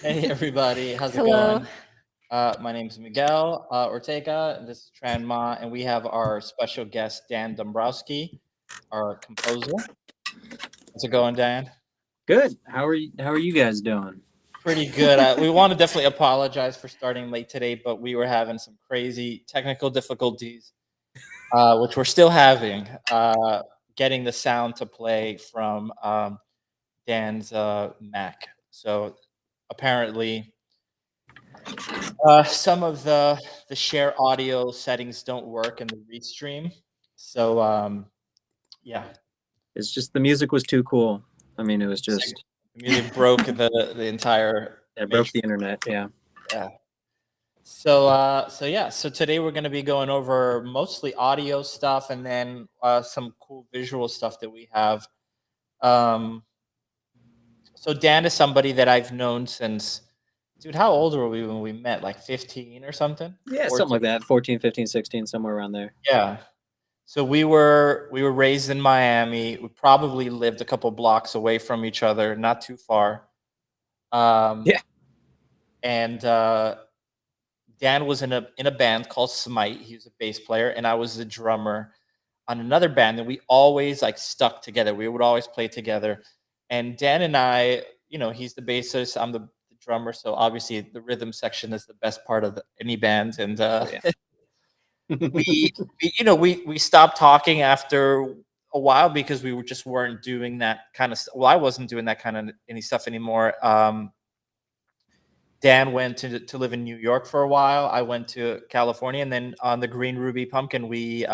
Hey everybody, how's it Hello. going? My name is Miguel Ortega, and this is Tran, and we have our special guest Dan Dombrowsky, our composer. How's it going, Dan? Good. How are you guys doing? Pretty good. We want to definitely apologize for starting late today, but we were having some crazy technical difficulties, which we're still having, getting the sound to play from Dan's Mac. So apparently. Some of the share audio settings don't work in the restream. So yeah, It's just the music was too cool. I mean, it was just the music broke the entire it broke matrix. the internet. Yeah. Yeah. So today we're going to be going over mostly audio stuff and then some cool visual stuff that we have. Um, so Dan is somebody that I've known since. Dude, how old were we when we met? Like 15 or something? Yeah, 14? something like that. 14, 15, 16, somewhere around there. Yeah. So we were raised in Miami. We probably lived a couple blocks away from each other, not too far. Um, Yeah. and Dan was in a band called Smite. He was a bass player, and I was the drummer on another band. And we always like stuck together. We would always play together. And Dan and I, he's the bassist. I'm the drummer. So obviously the rhythm section is the best part of any band. And Yeah. we stopped talking after a while because we weren't doing that kind of well, I wasn't doing that kind of any stuff anymore. Dan went to live in New York for a while. I went to California, and then on the Green Ruby Pumpkin we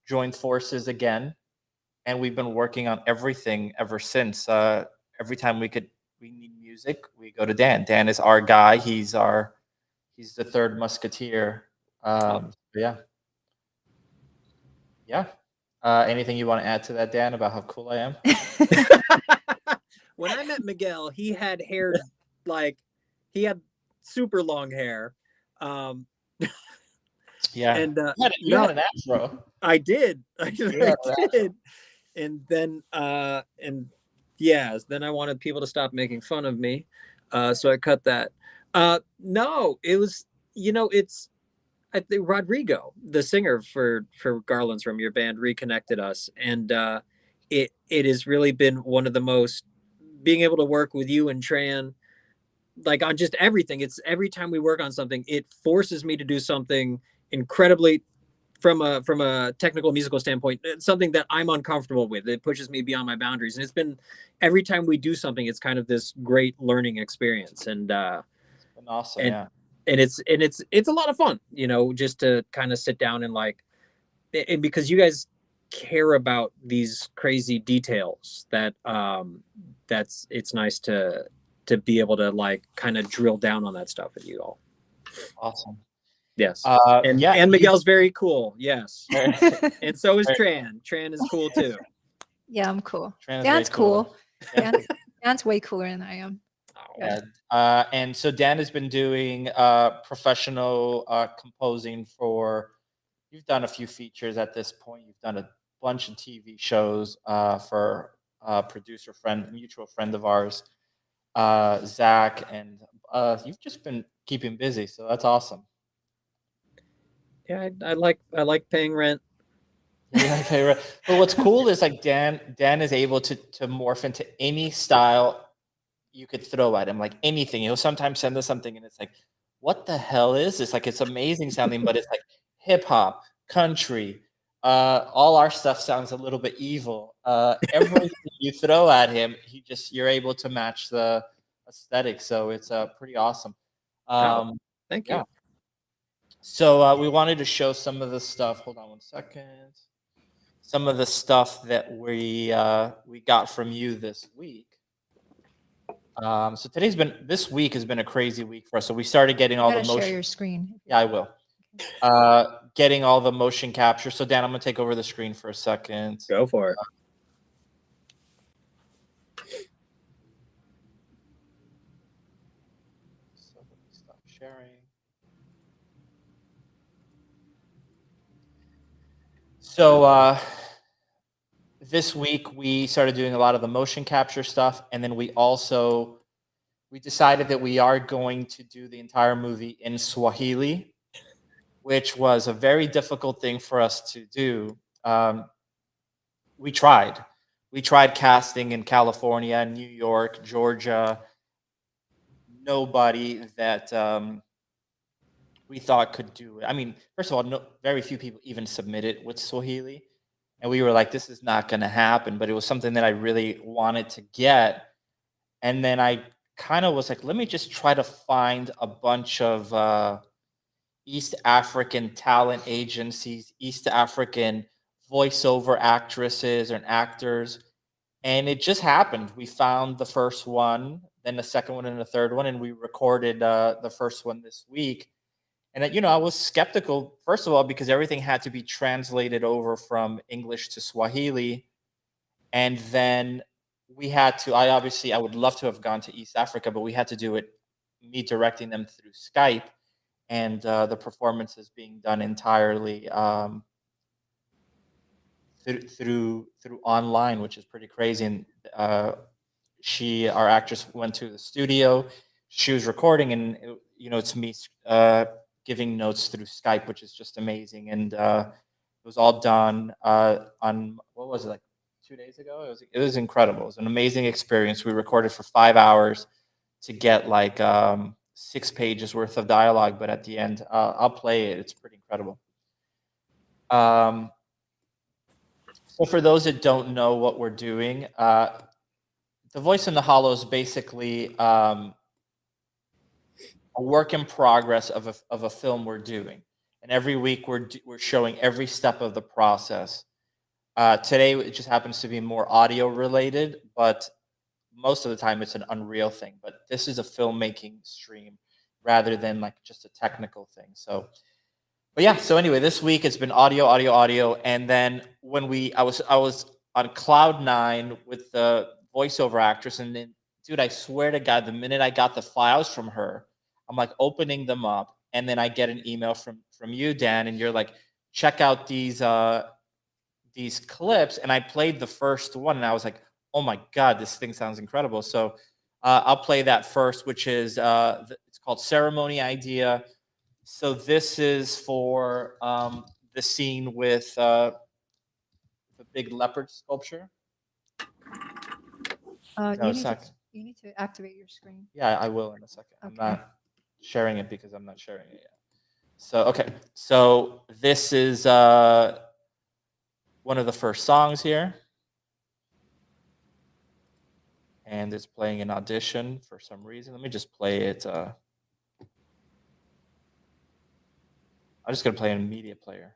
joined forces again, and we've been working on everything ever since. Every time we need music, we go to Dan is our guy. He's the third musketeer. Yeah. Yeah. Anything you want to add to that, Dan, about how cool I am? When I met Miguel, he had hair like he had super long hair. Um, Yeah. and You had an afro. I did. I Yeah, did. And then I wanted people to stop making fun of me. So I cut that. No, it was, it's, I think Rodrigo, the singer for Garland's Room, your band, reconnected us. And it has really been one of the most, being able to work with you and Tran, like on just everything. It's every time we work on something, it forces me to do something incredibly from a technical musical standpoint, it's something that I'm uncomfortable with. It pushes me beyond my boundaries, and it's been every time we do something, it's kind of this great learning experience. And it's been awesome. and Yeah. and it's a lot of fun, just to kind of sit down and like, and because you guys care about these crazy details that it's nice to be able to like kind of drill down on that stuff with you all. Awesome. Yes. Yeah. And Miguel's very cool. Yes. Very- And so is Tran. Tran is cool too. Yeah, I'm cool. Tran is Dan's very cool. cool. Dan's way cooler than I am. Yeah. And so Dan has been doing professional composing for. You've done a few features at this point. You've done a bunch of TV shows for a producer friend, mutual friend of ours, Zach, and you've just been keeping busy. So that's awesome. Yeah, I like paying rent. Yeah, okay, right. But what's cool is like Dan is able to morph into any style you could throw at him, like anything. He'll sometimes send us something and it's like, what the hell is this? Like it's amazing sounding, but it's like hip hop, country. All our stuff sounds a little bit evil. Everything you throw at him, you're able to match the aesthetic. So it's pretty awesome. Thank you. Yeah. So we wanted to show some of the stuff. Hold on one second. Some of the stuff that we got from you this week. So this week has been a crazy week for us. So we started getting all the motion. Share your screen. Yeah, I will. Getting all the motion capture. So Dan, I'm gonna take over the screen for a second. Go for it. So let me stop sharing. So this week we started doing a lot of the motion capture stuff, and then we also we decided that we are going to do the entire movie in Swahili, which was a very difficult thing for us to do. We tried. We tried casting in California, New York, Georgia. Nobody that we thought could do it. I mean, first of all, very few people even submitted with Swahili. And we were like, this is not going to happen. But it was something that I really wanted to get. And then I kind of was like, let me just try to find a bunch of East African talent agencies, East African voiceover actresses and actors. And it just happened. We found the first one, then the second one, and the third one, and we recorded the first one this week. And you know, I was skeptical, first of all, because everything had to be translated over from English to Swahili, and then we had to. I would love to have gone to East Africa, but we had to do it, me directing them through Skype, and the performances being done entirely through online, which is pretty crazy. And our actress, went to the studio. She was recording, and you know, it's me giving notes through Skype, which is just amazing. And it was all done on, what was it, like 2 days ago? It was incredible. It was an amazing experience. We recorded for 5 hours to get like 6 pages worth of dialogue, but at the end, I'll play it. It's pretty incredible. So for those that don't know what we're doing, The Voice in the Hollow is basically a work in progress of a film we're doing, and every week we're showing every step of the process. Today it just happens to be more audio related, but most of the time it's an Unreal thing. But this is a filmmaking stream rather than like just a technical thing. So, but yeah. So anyway, this week it's been audio, and then when I was on cloud 9 with the voiceover actress, and then, dude, I swear to God, the minute I got the files from her, I'm like opening them up, and then I get an email from you, Dan, and you're like, check out these clips, and I played the first one, and I was like, oh my God, this thing sounds incredible. So I'll play that first, which is it's called Ceremony Idea. So this is for the scene with the big leopard sculpture. You need to activate your screen. Yeah, I will in a second. Okay. I'm not sharing it because I'm not sharing it yet. So, okay. So this is one of the first songs here. And it's playing an audition for some reason. Let me just play it. I'm just going to play in a media player.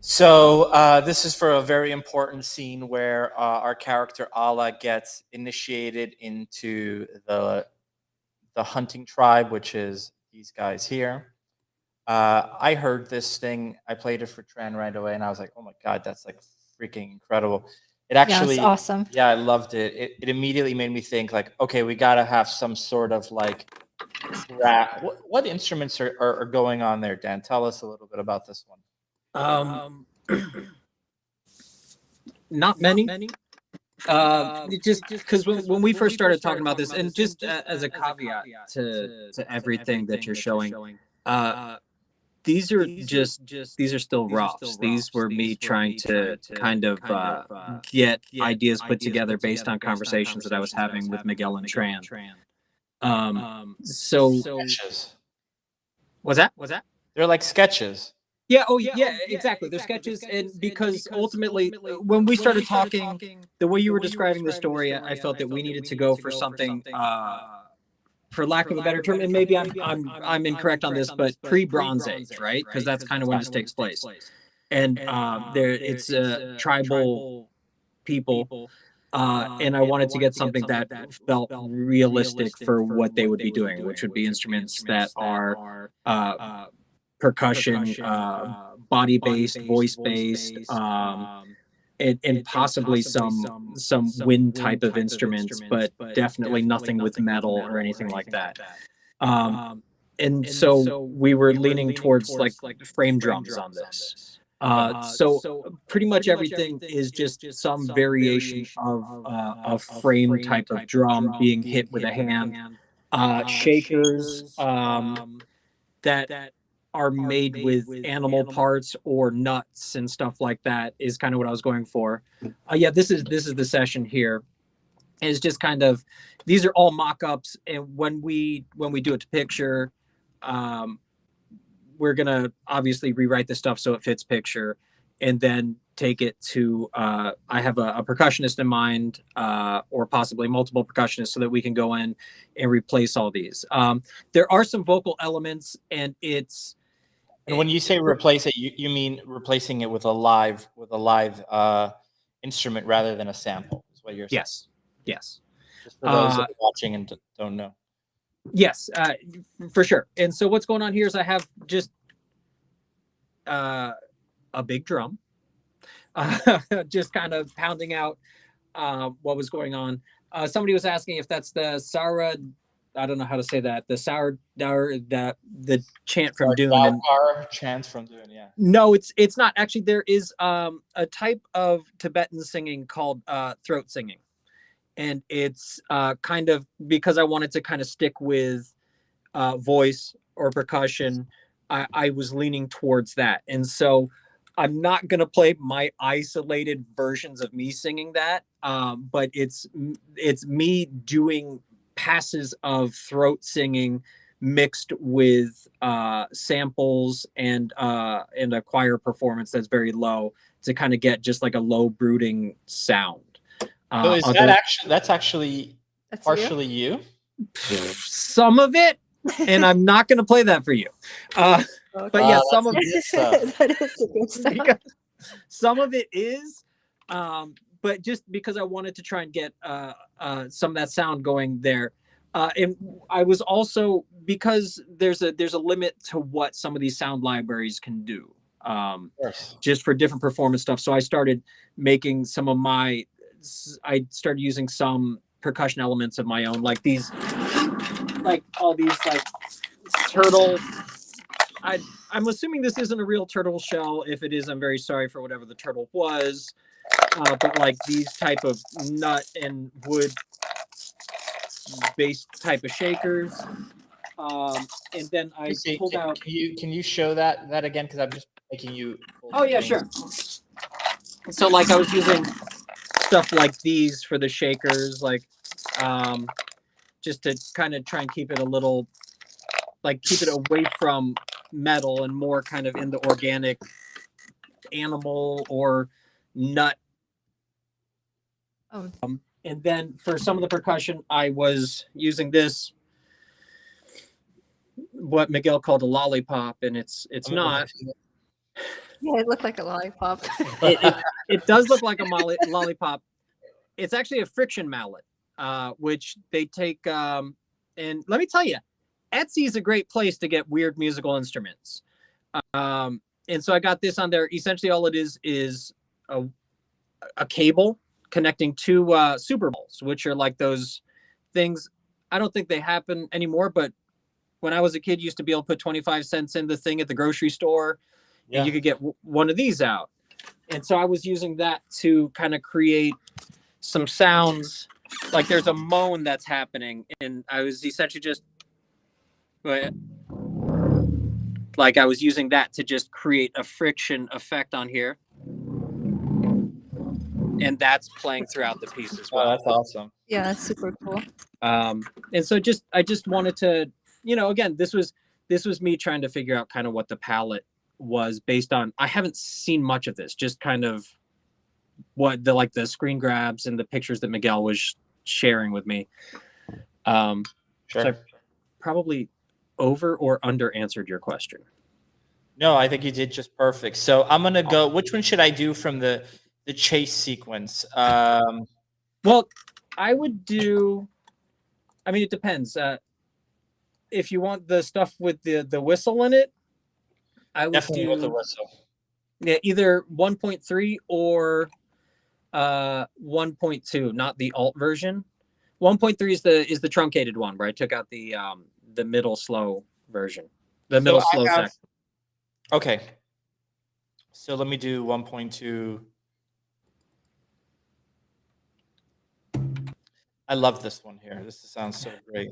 So this is for a very important scene where our character Allah gets initiated into the hunting tribe, which is these guys here. I heard this thing. I played it for Tran right away, and I was like, "Oh my God, that's like freaking incredible!" It actually, yeah, it's awesome. Yeah, I loved it. It immediately made me think like, okay, we got to have some sort of like rap. What instruments are going on there, Dan? Tell us a little bit about this one. Not many. Just because when we first started talking about this, and just as a caveat to everything that you're showing, these are still roughs. These were me trying to kind of get ideas put together based on conversations that I was having with Miguel and Tran. So Sketches. was that? They're like sketches. Yeah. Oh, yeah. Exactly. They're sketches, and because ultimately, when we started talking, the way you were describing the story, I felt that we needed to go for something, for lack of a better term, and maybe I'm incorrect on this, but pre-Bronze Age, right? Because that's kind of when this takes place, and it's tribal people. And I wanted to get something that felt realistic for what they would be doing, which would be instruments that are percussion, body-based, voice-based, and possibly some wind type of instruments, but definitely nothing with metal or anything like that. And so we were leaning towards like frame drums on this. So pretty much everything is just some variation of a frame type of drum being hit with a hand. Shakers that are made with animal parts or nuts and stuff like that is kind of what I was going for. Yeah, this is the session here. It's just kind of, these are all mock-ups, and when we do it to picture, we're gonna obviously rewrite the stuff so it fits picture, and then take it to I have a percussionist in mind, or possibly multiple percussionists, so that we can go in and replace all these. There are some vocal elements, and it's. And when you say replace it, you mean replacing it with a live instrument rather than a sample, is what you're saying? Yes. Just for those that are watching and don't know. Yes, for sure. And so what's going on here is I have just a big drum, just kind of pounding out what was going on. Somebody was asking if that's the Sara, I don't know how to say that, the the chant from Dune. Chant from Dune, yeah. No, it's not. Actually, there is a type of Tibetan singing called throat singing. And it's kind of, because I wanted to kind of stick with voice or percussion, I was leaning towards that. And so I'm not going to play my isolated versions of me singing that, but it's me doing passes of throat singing mixed with samples and a choir performance that's very low to kind of get just like a low brooding sound. So is that's actually partially you? Some of it, and I'm not going to play that for you. But yeah, some of it. That is the good stuff. Some of it is, but just because I wanted to try and get some of that sound going there. And I was also, because there's a limit to what some of these sound libraries can do, just for different performance stuff. So I started making I started using some percussion elements of my own, like these, like all these like turtle. I'm assuming this isn't a real turtle shell. If it is, I'm very sorry for whatever the turtle was. But like these type of nut and wood based type of shakers. And then I pulled out. Can you show that again? Because I'm just making you. Oh yeah, sure. So like I was using stuff like these for the shakers, like just to kind of try and keep it a little, like keep it away from metal and more kind of in the organic animal or nut. And then for some of the percussion, I was using this, what Miguel called a lollipop, and it's not. Yeah, it looked like a lollipop. It does look like a lollipop. It's actually a friction mallet, which they take. And let me tell you, Etsy is a great place to get weird musical instruments. And so I got this on there. Essentially, all it is a cable connecting two Super Bowls, which are like those things. I don't think they happen anymore, but when I was a kid, you used to be able to put 25 cents in the thing at the grocery store. Yeah. And you could get one of these out. And so I was using that to kind of create some sounds, like there's a moan that's happening, and I was essentially just like I was using that to just create a friction effect on here, and that's playing throughout the piece as well. Oh, that's awesome. Yeah, that's super cool. And so I just wanted to, again, this was me trying to figure out kind of what the palette was based on. I haven't seen much of this, just kind of what the screen grabs and the pictures that Miguel was sharing with me. Sure. So I probably over or under answered your question. No, I think you did just perfect. So I'm gonna go. Which one should I do from the chase sequence? Well, I would do. I mean, it depends. If you want the stuff with the whistle in it, I would Definitely do with the whistle. Yeah, either 1.3 or 1.2, not the alt version. 1.3 is the truncated one where I took out the middle slow version, the middle slow section. Okay. So let me do 1.2. I love this one here. This sounds so great.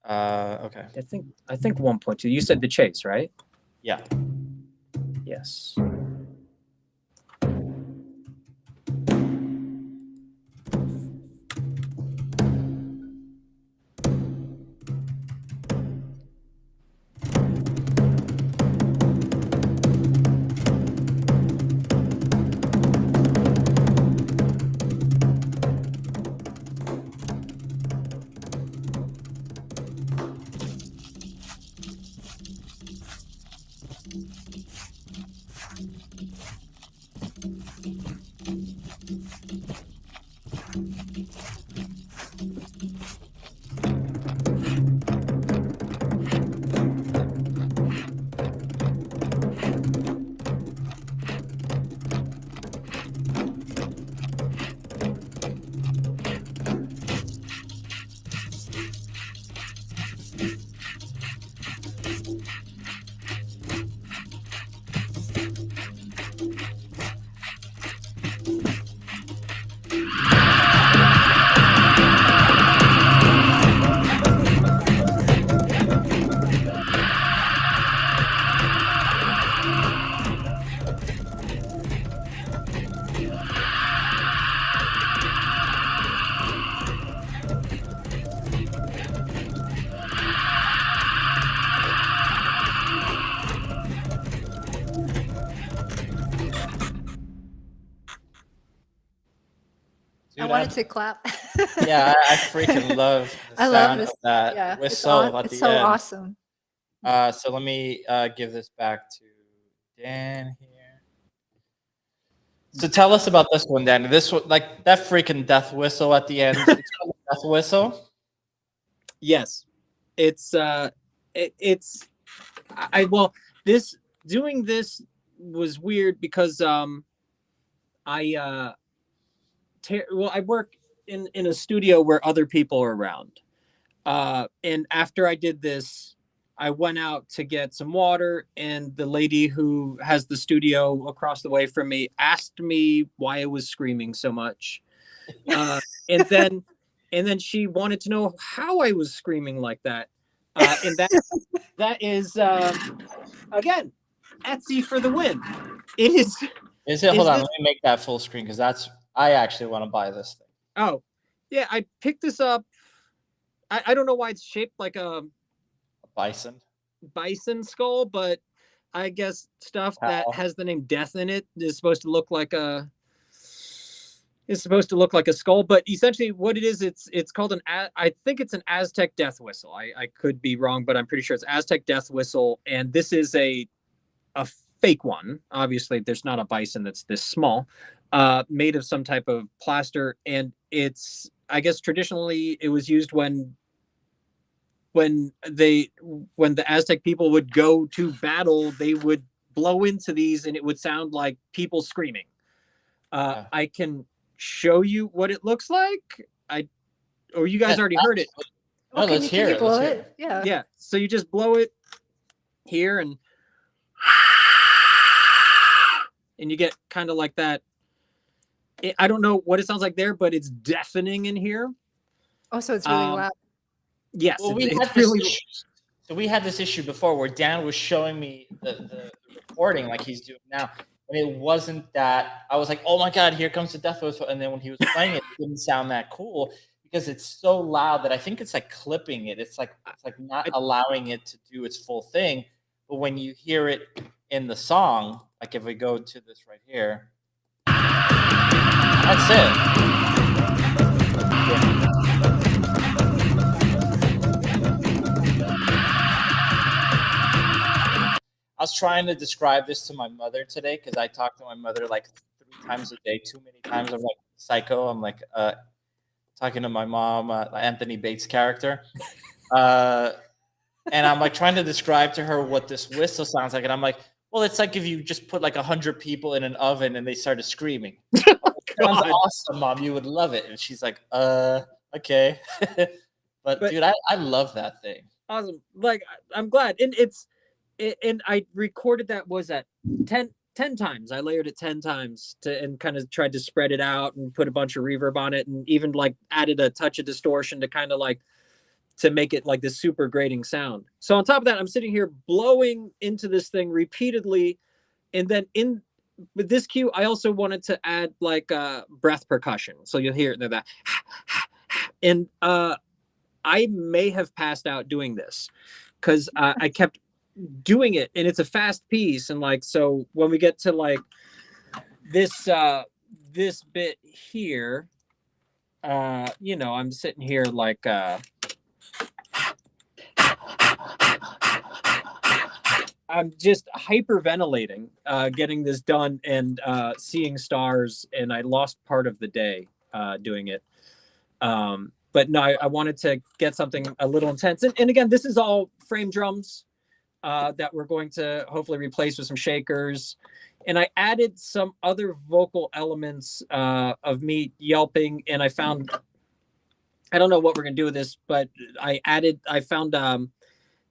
Okay. I think 1.2. You said the chase, right? Yeah. Yes. I wanted to clap. Yeah, I freaking love the I love sound this. of that Yeah, whistle at it's the so end. awesome. So let me give this back to Dan here. So tell us about this one, Dan. This one, like that freaking death whistle at the end. It's called a death whistle. Yes, it's well, this doing this was weird because I work in a studio where other people are around. And after I did this, I went out to get some water, and the lady who has the studio across the way from me asked me why I was screaming so much. And then she wanted to know how I was screaming like that. And that is again, Etsy for the win. It is. Is it? Hold on, let me make that full screen because I actually want to buy this thing. Oh, yeah, I picked this up. I don't know why it's shaped like a bison skull, but I guess stuff that has the name death in it is supposed to look like a skull. But essentially what it is, it's called I think it's an Aztec death whistle. I could be wrong, but I'm pretty sure it's Aztec death whistle, and this is a fake one. Obviously there's not a bison that's this small, made of some type of plaster, and it's, I guess traditionally it was used when the Aztec people would go to battle, they would blow into these and it would sound like people screaming. I can show you what it looks like. Or you guys already heard it. Oh, let's hear it. Blow it? Yeah. Yeah. So you just blow it here and you get kind of like that. I don't know what it sounds like there, but it's deafening in here. Oh, so it's really loud. Yes, Well, it's really. So we had this issue before where Dan was showing me the recording like he's doing now, and it wasn't that. I was like, "Oh my God, here comes the death whistle!" And then when he was playing it, it didn't sound that cool because it's so loud that I think it's like clipping it. It's like not allowing it to do its full thing. But when you hear it in the song, like if we go to this right here, that's it. I was trying to describe this to my mother today because I talk to my mother like 3 times a day, too many times. I'm like psycho. I'm like talking to my mom, Anthony Bates' character. And I'm like trying to describe to her what this whistle sounds like. And I'm like, well, it's like if you just put like 100 people in an oven and they started screaming. Sounds awesome, Mom. You would love it. And she's like, okay. but dude, I love that thing. Awesome. Like, I'm glad. And I recorded that was at 10 times. I layered it 10 times and kind of tried to spread it out and put a bunch of reverb on it and even like added a touch of distortion to kind of like to make it like this super grating sound. So on top of that, I'm sitting here blowing into this thing repeatedly. And then with this cue, I also wanted to add like breath percussion. So you'll hear it there, that. And I may have passed out doing this because I kept doing it, and it's a fast piece. And like, so when we get to like this bit here, you know, I'm sitting here like I'm just hyperventilating, getting this done and seeing stars, and I lost part of the day doing it. But no, I wanted to get something a little intense. And again, this is all frame drums that we're going to hopefully replace with some shakers. And I added some other vocal elements of me yelping, and I found, I don't know what we're going to do with this, but I found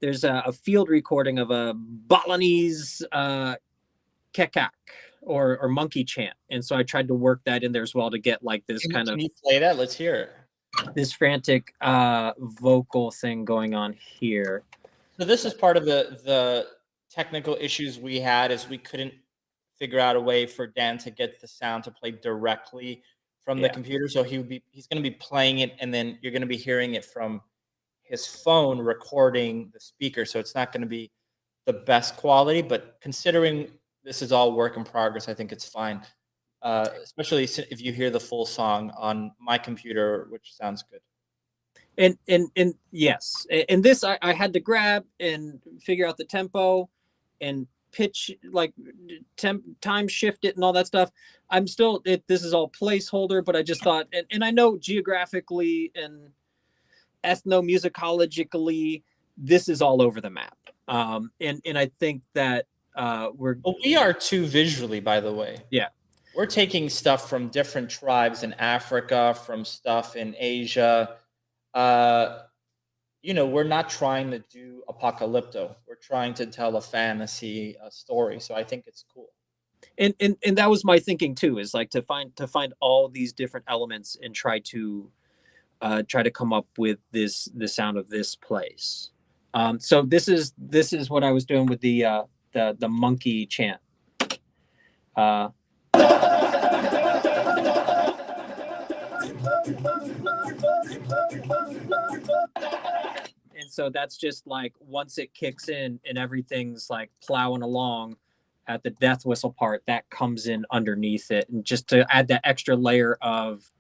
there's a field recording of a Balinese kekak or monkey chant. And so I tried to work that in there as well to get like this kind of... Can you play that? Let's hear it. This frantic vocal thing going on here. So this is part of the technical issues we had, is we couldn't figure out a way for Dan to get the sound to play directly from the computer. So he's going to be playing it, and then you're going to be hearing it from his phone recording the speaker. So it's not going to be the best quality, but considering this is all work in progress, I think it's fine. Especially if you hear the full song on my computer, which sounds good. And yes, and this I had to grab and figure out the tempo and pitch, like time shift it and all that stuff. I'm still, this is all placeholder, but I just thought, and I know geographically and ethnomusicologically, this is all over the map. And I think that we are too visually, by the way. Yeah. We're taking stuff from different tribes in Africa, from stuff in Asia. You know, we're not trying to do apocalypto. We're trying to tell a fantasy story. So I think it's cool. And that was my thinking too, is like to find all these different elements and try to come up with the sound of this place. So this is what I was doing with the monkey chant. And so that's just like once it kicks in and everything's like plowing along at the death whistle part, that comes in underneath it, and just to add that extra layer of,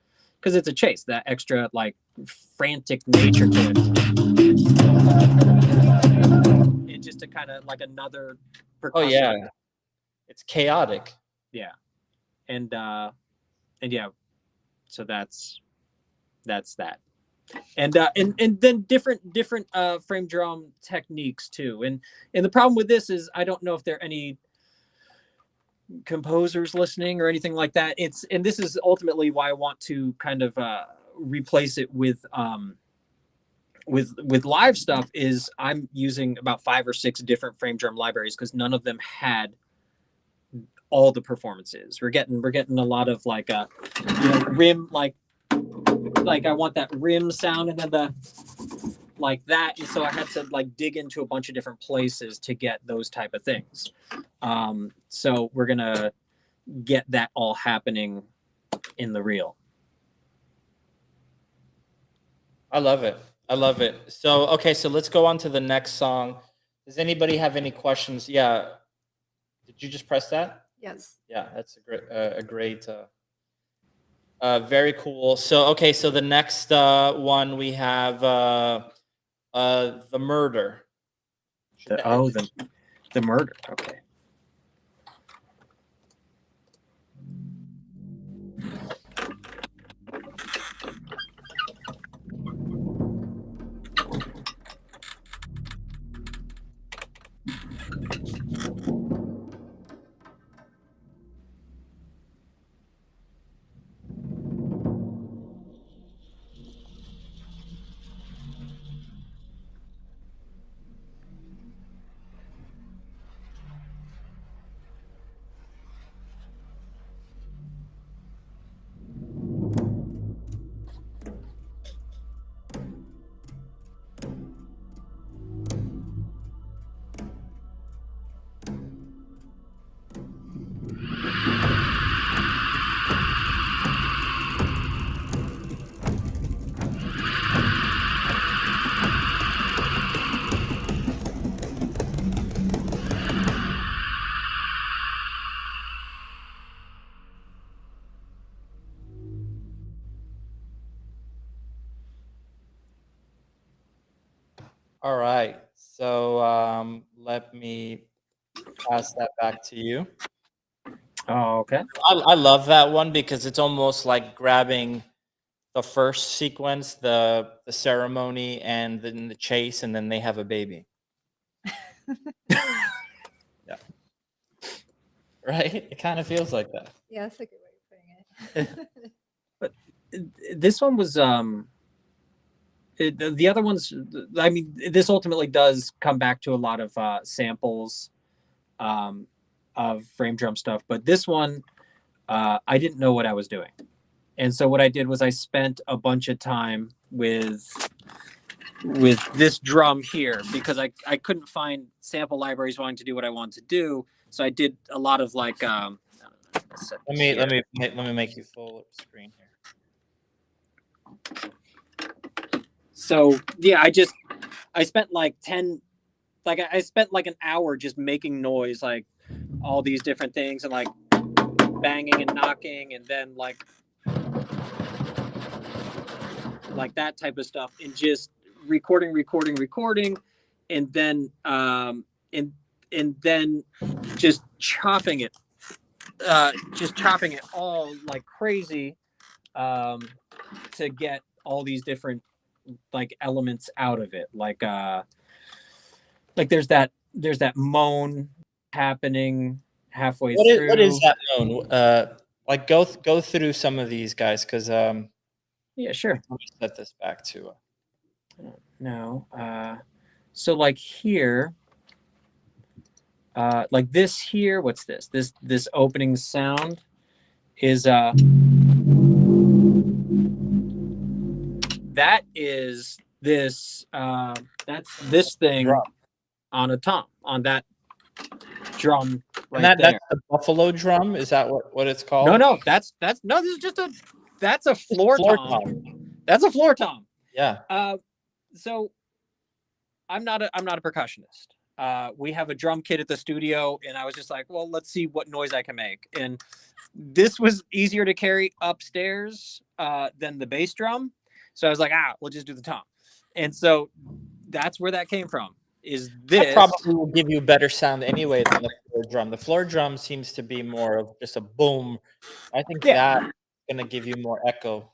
because it's a chase, that extra like frantic nature to it. And just to kind of like another percussion. Oh yeah, it's chaotic. Yeah. And yeah, so that's that. And then different frame drum techniques too. And the problem with this is I don't know if there are any composers listening or anything like that. And this is ultimately why I want to kind of replace it with live stuff, is I'm using about 5 or 6 different frame drum libraries because none of them had all the performances. We're getting a lot of like a, you know, rim, like I want that rim sound and then the like that. And so I had to like dig into a bunch of different places to get those type of things. So we're gonna get that all happening in the reel. I love it. I love it. So, okay, so let's go on to the next song. Does anybody have any questions? Yeah. Did you just press that? Yes. Yeah, that's a great, very cool. So, okay, so the next one we have the murder. The murder. Okay. All right. So let me pass that back to you. Oh, okay. I love that one because it's almost like grabbing the first sequence, the ceremony, and then the chase, and then they have a baby. Yeah. Right? It kind of feels like that. Yeah, that's a good way of putting it. But this one was the other ones, I mean, this ultimately does come back to a lot of samples of frame drum stuff, but this one I didn't know what I was doing. And so what I did was I spent a bunch of time with this drum here because I couldn't find sample libraries wanting to do what I wanted to do. So I did a lot of like let me make you full screen here. So yeah, I spent like I spent like an hour just making noise, like all these different things and like banging and knocking and then like that type of stuff and just recording and then and then just chopping it all like crazy to get all these different like elements out of it, like there's that moan happening halfway through. What is that moan? Like go through some of these guys because yeah, sure. Let me set this back to no. So like here, like this here, what's this? This opening sound is that is this that's this thing drum. On a tom on that drum right and there. That's the buffalo drum. Is that what it's called? No, that's no. This is just that's a floor tom. That's a floor tom. Yeah. So I'm not a percussionist. We have a drum kit at the studio, and I was just like, well, let's see what noise I can make. And this was easier to carry upstairs than the bass drum. So I was like, we'll just do the tom. And so that's where that came from. Is this that probably will give you a better sound anyway than the floor drum. The floor drum seems to be more of just a boom. I think that's gonna give you more echo.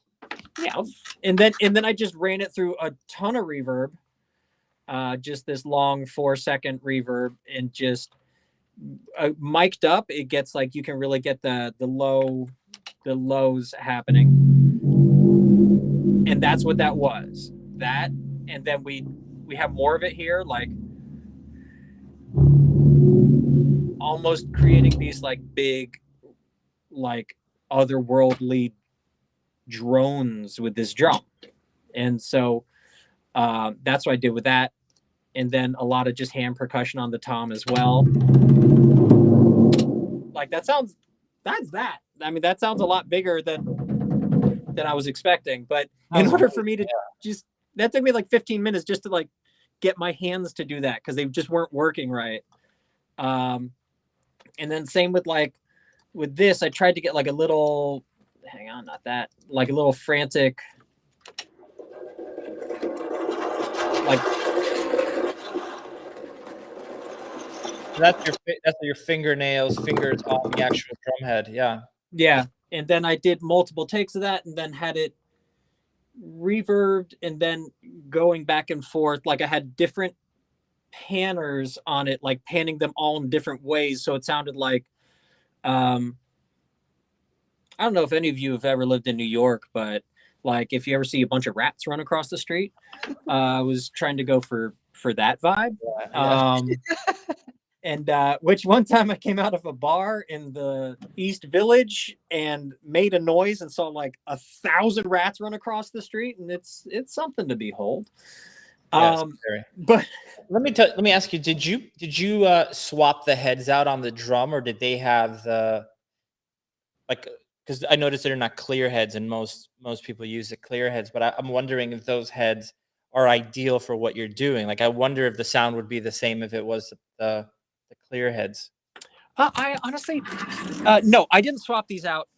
Yeah, and then I just ran it through a ton of reverb, just this long 4-second reverb, and just mic'd up. It gets like you can really get the lows happening, and that's what that was. That, and then we have more of it here, like almost creating these like big, like otherworldly drones with this drum. And so that's what I did with that. And then a lot of just hand percussion on the tom as well. Like that sounds, that's that. I mean, that sounds a lot bigger than I was expecting. But in order for me to just, that took me like 15 minutes just to like get my hands to do that because they just weren't working right. And then same with like, with this, I tried to get like a little, hang on, not that, like a little frantic, like, That's your fingernails, fingers on the actual drum head. Yeah. yeah. And then I did multiple takes of that and then had it reverbed and then going back and forth. Like I had different panners on it, like panning them all in different ways. So it sounded like, I don't know if any of you have ever lived in New York, but like if you ever see a bunch of rats run across the street, I was trying to go for that vibe. Yeah. And which one time I came out of a bar in the East Village and made a noise and saw like 1,000 rats run across the street, and it's something to behold. Yes, but let me ask you: Did you swap the heads out on the drum, or did they have the like? Because I noticed they're not clear heads, and most people use the clear heads. But I'm wondering if those heads are ideal for what you're doing. Like, I wonder if the sound would be the same if it was the clear heads. I honestly, no, I didn't swap these out.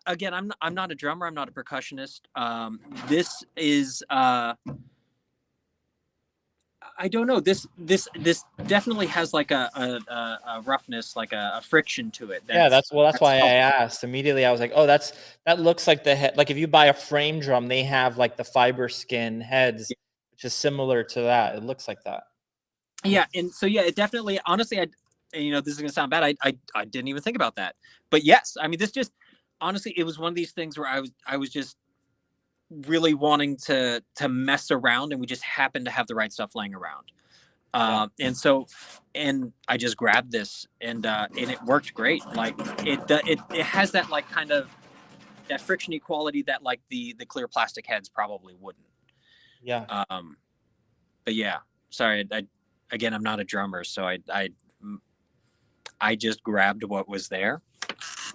Again, I'm not a drummer. I'm not a percussionist. This is, I don't know. This definitely has like a roughness, like a friction to it. That's why I asked immediately. I was like, oh, that looks like the head. Like if you buy a frame drum, they have like the fiber skin heads, which is similar to that. It looks like that. Yeah, and so it definitely. Honestly, this is gonna sound bad. I didn't even think about that. But yes, I mean, this just honestly, it was one of these things where I was just really wanting to mess around, and we just happened to have the right stuff laying around. And I just grabbed this, and it worked great. Like it has that like kind of that frictiony quality that like the clear plastic heads probably wouldn't. Yeah. But yeah, sorry. Again, I'm not a drummer, so I just grabbed what was there.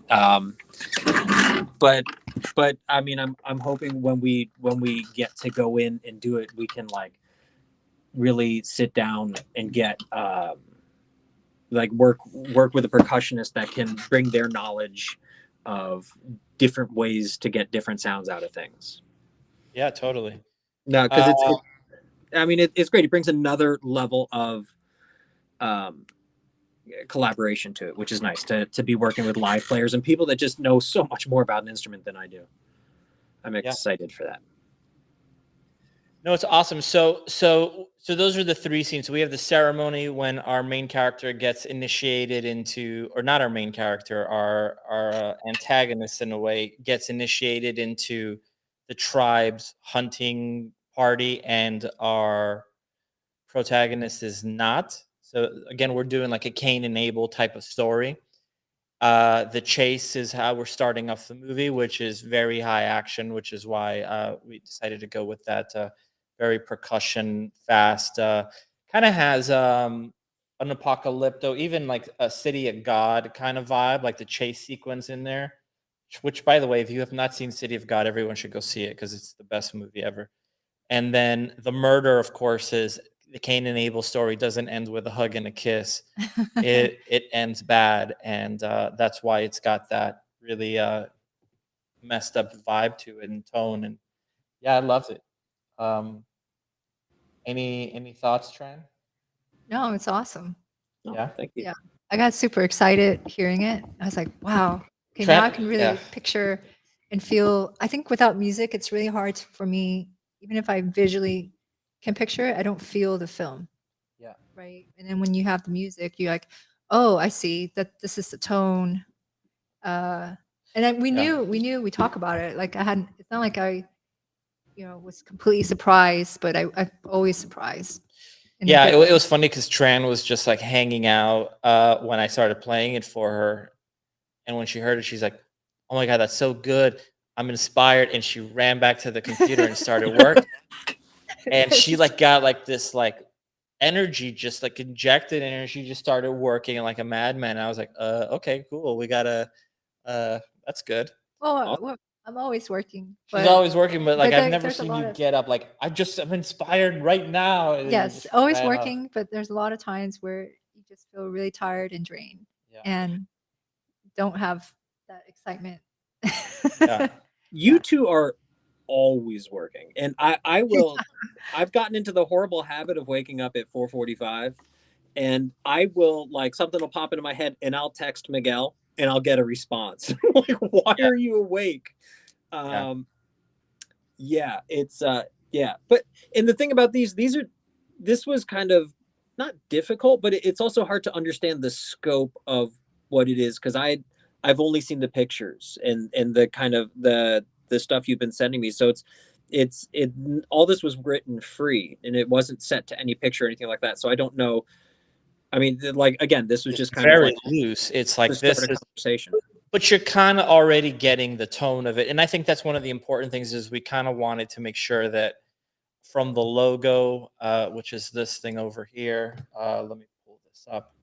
But I mean, I'm hoping when we get to go in and do it, we can like really sit down and get like work with a percussionist that can bring their knowledge of different ways to get different sounds out of things. Yeah, totally. No, because it's great. It brings another level of collaboration to it, which is nice to be working with live players and people that just know so much more about an instrument than I do. I'm excited for that. No, it's awesome. So those are the three scenes. So we have the ceremony when our main character gets initiated into, or not our main character, our antagonist in a way gets initiated into the tribe's hunting party, and our protagonist is not. So again, we're doing like a Cain and Abel type of story. The chase is how we're starting off the movie, which is very high action, which is why we decided to go with that very percussion fast. Kind of has an apocalypto, even like a City of God kind of vibe, like the chase sequence in there. Which, by the way, if you have not seen City of God, everyone should go see it because it's the best movie ever. And then the murder, of course, is the Cain and Abel story doesn't end with a hug and a kiss. It ends bad, and that's why it's got that really messed up vibe to it and tone. And yeah, I loved it. Any thoughts, Tran? No, it's awesome. Yeah, thank you. Yeah, I got super excited hearing it. I was like, wow. Okay, now I can really picture and feel. I think without music, it's really hard for me, even if I visually can picture it, I don't feel the film. Yeah. Right. And then when you have the music, you're like, oh, I see that this is the tone. And then we talk about it. Like it's not like I was completely surprised, but I'm always surprised. Yeah, it was funny because Tran was just like hanging out when I started playing it for her. And when she heard it, she's like, oh my God, that's so good. I'm inspired. And she ran back to the computer and started work. And she like got like this like energy, just like injected in her. She just started working like a madman. I was like, okay, cool. We gotta, that's good. Well, I'm always working. She's always working, but like I've never there's a seen lot you of get up like I'm inspired right now. And then you yes, just always ran off. working, but there's a lot of times where you just feel really tired and drained Yeah. and don't have that excitement. Yeah. You two are always working, and I will. I've gotten into the horrible habit of waking up at 4:45, and I will like something will pop into my head, and I'll text Miguel, and I'll get a response. Like, why Yeah. are you awake? Yeah, it's yeah. But and the thing about these are this was kind of not difficult, but it's also hard to understand the scope of what it is because I've only seen the pictures and the kind of the stuff you've been sending me. So it's all this was written free and it wasn't set to any picture or anything like that. So I don't know. I mean, like again, this was just kind very of like loose. It's like the this start of conversation. But you're kind of already getting the tone of it. And I think that's one of the important things is we kind of wanted to make sure that from the logo, which is this thing over here, let me pull this up,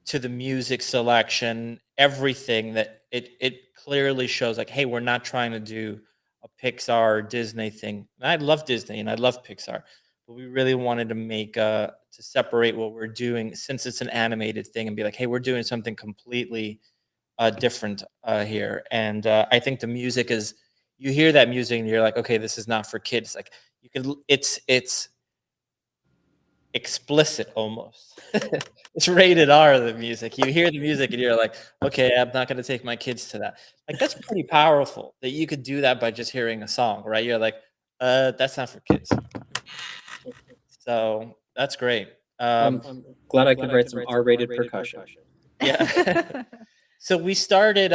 to the music selection, everything that it clearly shows like, hey, we're not trying to do a Pixar or Disney thing. And I love Disney and I love Pixar, but we really wanted to make to separate what we're doing since it's an animated thing and be like, hey, we're doing something completely different here. And I think the music is, you hear that music and you're like, okay, this is not for kids. Like you can, it's explicit almost. It's rated R, the music. You hear the music and you're like, okay, I'm not going to take my kids to that. Like that's pretty powerful that you could do that by just hearing a song, right? You're like, that's not for kids. So that's great. I'm glad I could write some R-rated percussion. Yeah. So we started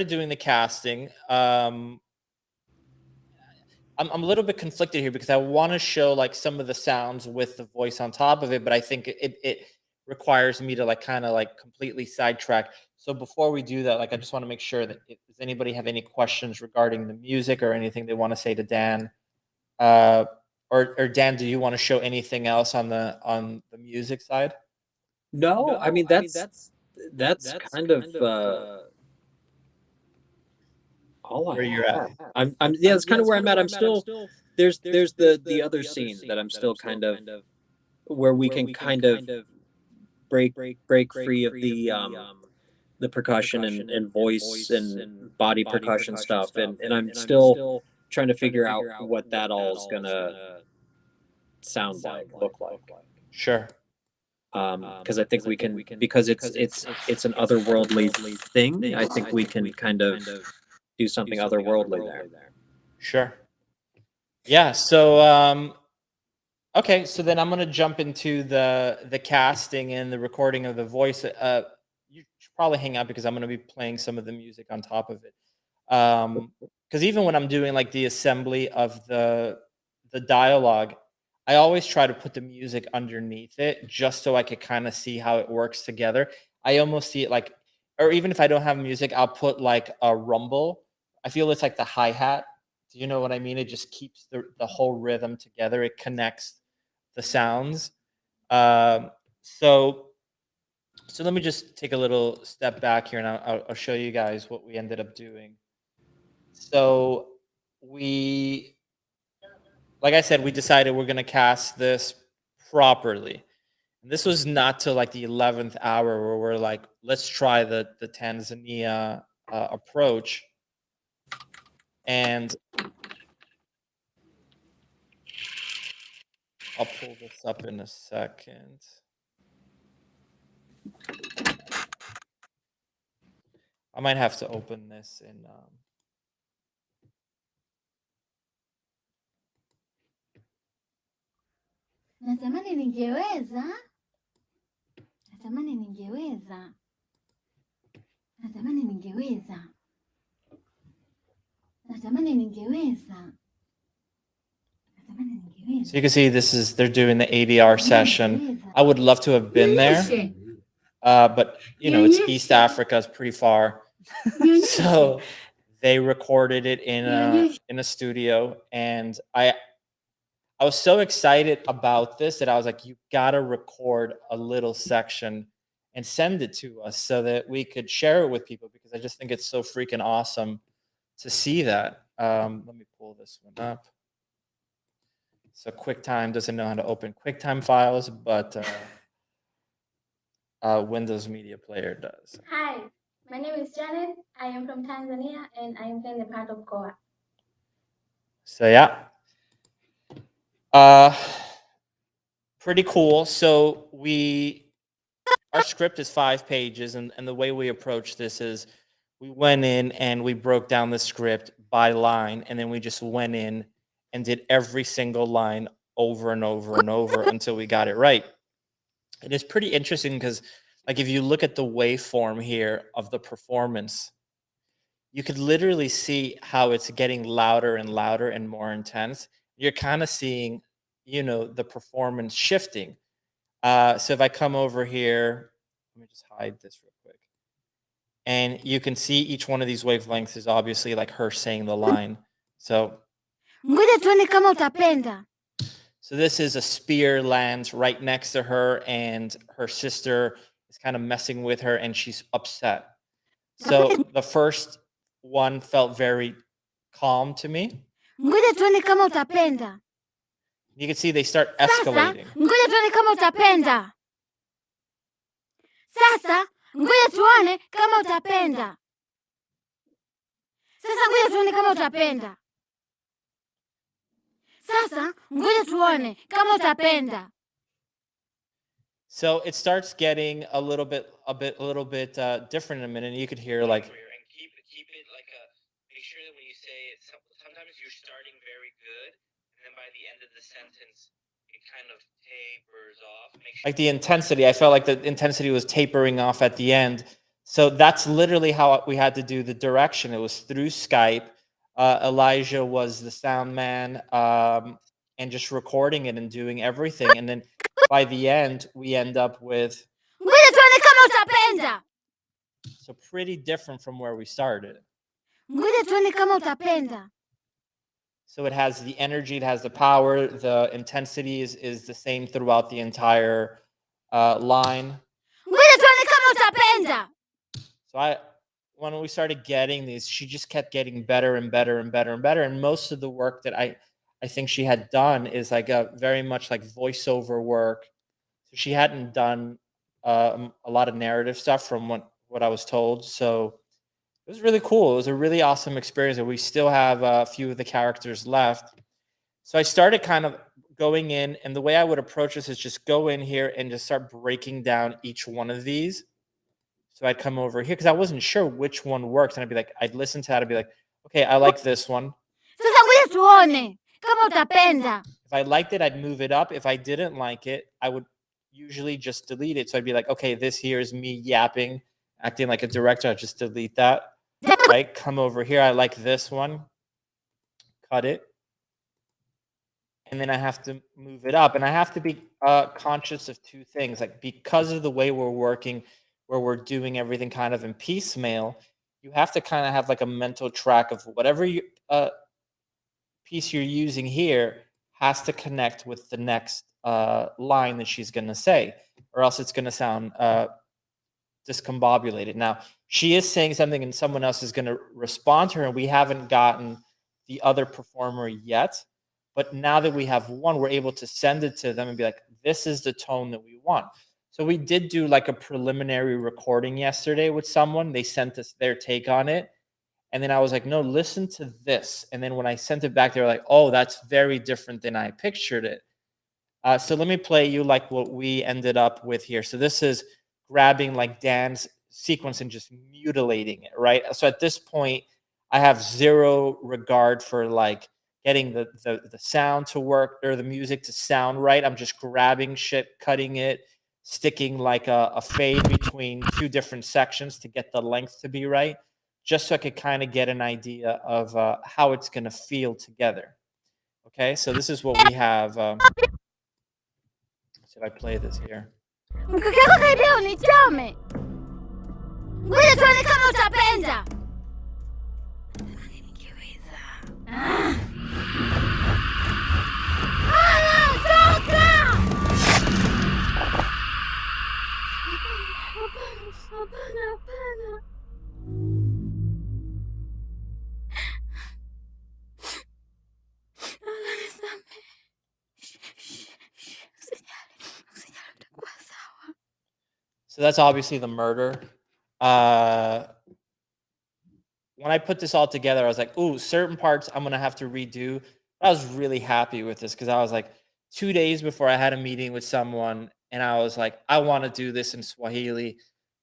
doing the casting. I'm a little bit conflicted here because I want to show like some of the sounds with the voice on top of it, but I think it requires me to like kind of like completely sidetrack. So before we do that, like I just want to make sure that does anybody have any questions regarding the music or anything they want to say to Dan? Or Dan, do you want to show anything else on the music side? No, I mean that's kind of all Where I you're have. at. I'm yeah, that's kind of where I'm at. I'm still there's the other scene that I'm still kind of where we can kind of break free of the percussion and voice and body percussion stuff and I'm still trying to figure out what that all is gonna sound like, look like. Sure. Because I think we can because it's an otherworldly thing. I think we can kind of do something otherworldly there. Sure. Yeah. So okay, so then I'm gonna jump into the casting and the recording of the voice. You should probably hang out because I'm gonna be playing some of the music on top of it. Because even when I'm doing like the assembly of the dialogue, I always try to put the music underneath it just so I could kind of see how it works together. I almost see it like, or even if I don't have music, I'll put like a rumble. I feel it's like the hi-hat. Do you know what I mean? It just keeps the whole rhythm together. It connects the sounds. Um, so so let me just take a little step back here, and I'll show you guys what we ended up doing. So we, like I said, we decided we're gonna cast this properly. And this was not till like the 11th hour where we're like, let's try the Tanzania approach. And I'll pull this up in a second. I might have to open this in. Natamani ningeweza. Natamani ningeweza. Natamani ningeweza. Natamani ningeweza. Natamani ningeweza. So you can see they're doing the ADR session. I would love to have been there, but it's East Africa, it's pretty far. So they recorded it in a studio, and I was so excited about this that I was like, you gotta record a little section and send it to us so that we could share it with people, because I just think it's so freaking awesome to see that. Let me pull this one up. So QuickTime doesn't know how to open QuickTime files, but Windows Media Player does. Hi, my name is Janet. I am from Tanzania, and I am playing the part of Goa. So yeah, pretty cool. So our script is 5 pages, and the way we approach this is we went in and we broke down the script by line, and then we just went in and did every single line over and over and over until we got it right. And it's pretty interesting because, like, if you look at the waveform here of the performance, you could literally see how it's getting louder and louder and more intense. You're kind of seeing, the performance shifting. So if I come over here, let me just hide this real quick. And you can see each one of these wavelengths is obviously like her saying the line. So Ngoja tuone kama utapenda. So this is a spear lands right next to her, and her sister is kind of messing with her, and she's upset. So the first one felt very calm to me. Ngoja tuone kama utapenda. You can see they start escalating. Ngoja tuone kama utapenda. Sasa, ngoja tuone kama utapenda. Sasa, ngoja tuone kama utapenda. Sasa, ngoja tuone kama utapenda. So it starts getting a little bit different in a minute. You could hear like, and keep it like make sure that when you say it, sometimes you're starting very good, and then by the end of the sentence, it kind of tapers off. Like the intensity, I felt like the intensity was tapering off at the end. So that's literally how we had to do the direction. It was through Skype. Elijah was the sound man, and just recording it and doing everything. And then by the end, we end up with. Ngoja tuone kama utapenda. So pretty different from where we started. Ngoja tuone kama utapenda. So it has the energy, it has the power, the intensity is the same throughout the entire line. Ngoja tuone kama utapenda. So when we started getting these, she just kept getting better and better and better and better. And most of the work that I think she had done is like a very much like voiceover work. So she hadn't done a lot of narrative stuff from what I was told. So it was really cool. It was a really awesome experience. And we still have a few of the characters left. So I started kind of going in, and the way I would approach this is just go in here and just start breaking down each one of these. So I'd come over here because I wasn't sure which one works. And I'd listen to that and be like, okay, I like this one. Sasa ngoja tuone kama utapenda. If I liked it, I'd move it up. If I didn't like it, I would usually just delete it. So I'd be like, okay, this here is me yapping, acting like a director. I'd just delete that. Right? Come over here. I like this one. Cut it. And then I have to move it up. And I have to be conscious of two things. Like, because of the way we're working, where we're doing everything kind of in piecemeal, you have to kind of have like a mental track of whatever piece you're using here has to connect with the next line that she's going to say, or else it's going to sound discombobulated. Now, she is saying something and someone else is going to respond to her, and we haven't gotten the other performer yet. But now that we have one, we're able to send it to them and be like, this is the tone that we want. So we did do like a preliminary recording yesterday with someone. They sent us their take on it. And then I was like, no, listen to this. And then when I sent it back, they were like, oh, that's very different than I pictured it. So let me play you like what we ended up with here. So this is grabbing like Dan's sequence and just mutilating it, right? So at this point, I have zero regard for like getting the sound to work or the music to sound right. I'm just grabbing shit, cutting it, sticking like a fade between two different sections to get the length to be right. just so I could kind of get an idea of how it's going to feel together. Okay, so this is what we have. Should I play this here? Mkakako karibia unichome. Ngoja tuone kama utapenda. Hala, toka! Hapana. Hala, nisamehe. Usijali, utakuwa sawa. So that's obviously the murder. When I put this all together, I was like, ooh, certain parts I'm going to have to redo. I was really happy with this because I was like 2 days before I had a meeting with someone and I was like, I want to do this in Swahili.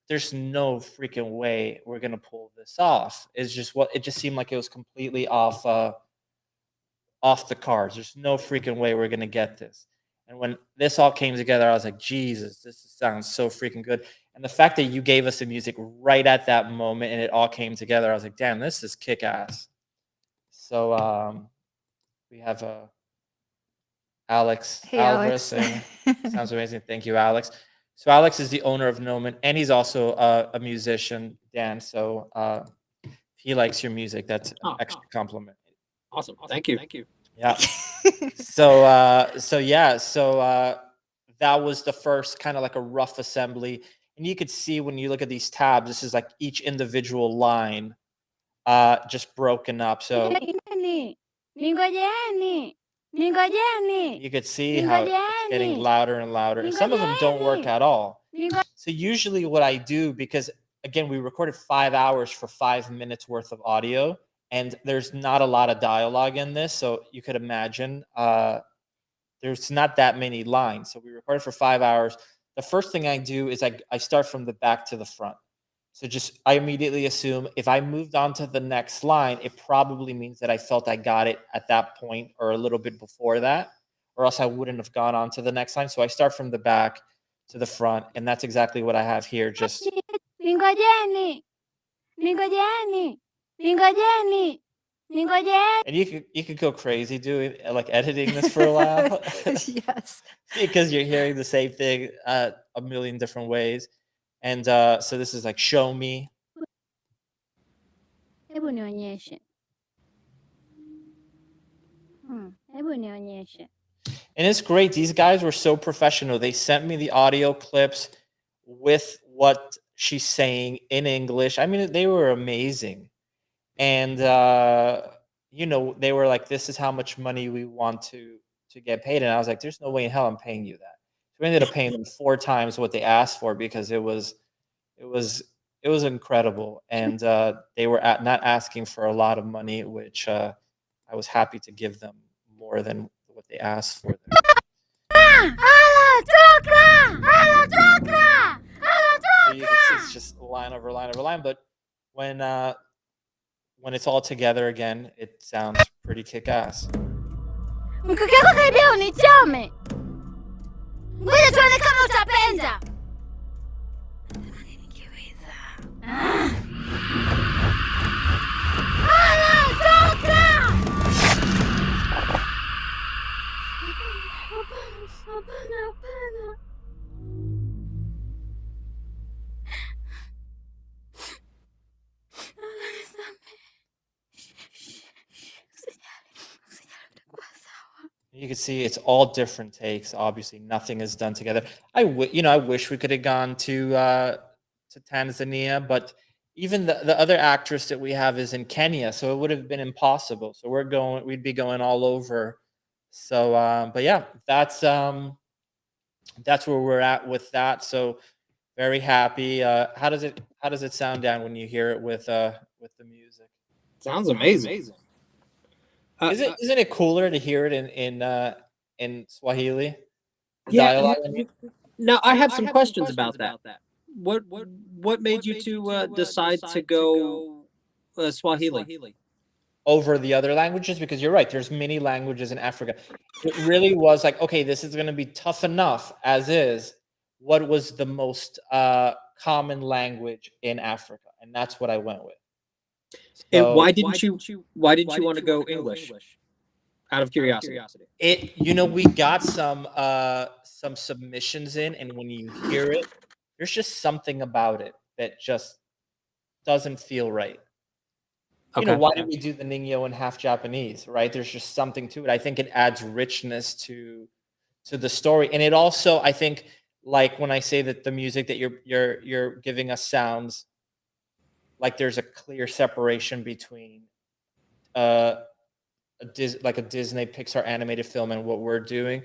There's no freaking way we're going to pull this off. It's just it just seemed like it was completely off the cards. There's no freaking way we're going to get this. And when this all came together, I was like, Jesus, this sounds so freaking good. And the fact that you gave us the music right at that moment and it all came together, I was like, damn, this is kick-ass. So we have Alex Alvarez. Sounds amazing. Thank you, Alex. So Alex is the owner of Gnomon, and he's also a musician, Dan. So he likes your music. That's an extra compliment. Awesome. Thank you. Yeah. So that was the first kind of like a rough assembly. And you could see when you look at these tabs, this is like each individual line just broken up. So Ningojeni. you could see how it's getting louder and louder. And some of them don't work at all. So usually what I do, because again, we recorded 5 hours for 5 minutes worth of audio, and there's not a lot of dialogue in this. So you could imagine there's not that many lines. So we recorded for 5 hours. The first thing I do is I start from the back to the front. So I immediately assume if I moved on to the next line, it probably means that I felt I got it at that point or a little bit before that, or else I wouldn't have gone on to the next line. So I start from the back to the front, and that's exactly what I have here. Just Ningojeni. and you could go crazy doing like editing this for a while. Yes. Because you're hearing the same thing a million different ways. And so this is like show me. Hebu nionyeshe. Hebu nionyeshe. And it's great. These guys were so professional. They sent me the audio clips with what she's saying in English. I mean, they were amazing. And they were like, this is how much money we want to get paid. And I was like, there's no way in hell I'm paying you that. So we ended up paying them 4 times what they asked for because it was incredible. And they were not asking for a lot of money, which I was happy to give them more than what they asked for. So you can see it's just line over line over line. But when it's all together again, it sounds pretty kick-ass. Mkakako karibia unichome. Ngoja tuone kama utapenda. Hala, toka! Hapana. You can see it's all different takes. Obviously, nothing is done together. I wish we could have gone to Tanzania, but even the other actress that we have is in Kenya, so it would have been impossible. So we'd be going all over. So, but yeah, that's where we're at with that. So very happy. How does it sound, Dan, when you hear it with the music? Sounds amazing. Isn't it cooler to hear it in Swahili? Yeah. Now I have some questions about that. What made you to decide to go Swahili over the other languages? Because you're right, there's many languages in Africa. It really was like, okay, this is going to be tough enough as is. What was the most common language in Africa? And that's what I went with. And So why didn't you want to go English? Out of curiosity. we got some submissions in, and when you hear it, there's just something about it that just doesn't feel right. Okay. Why did we do the Ningyo in half Japanese, right? There's just something to it. I think it adds richness to the story. And it also, I think, like when I say that the music that you're giving us sounds like there's a clear separation between uh like a Disney Pixar animated film and what we're doing.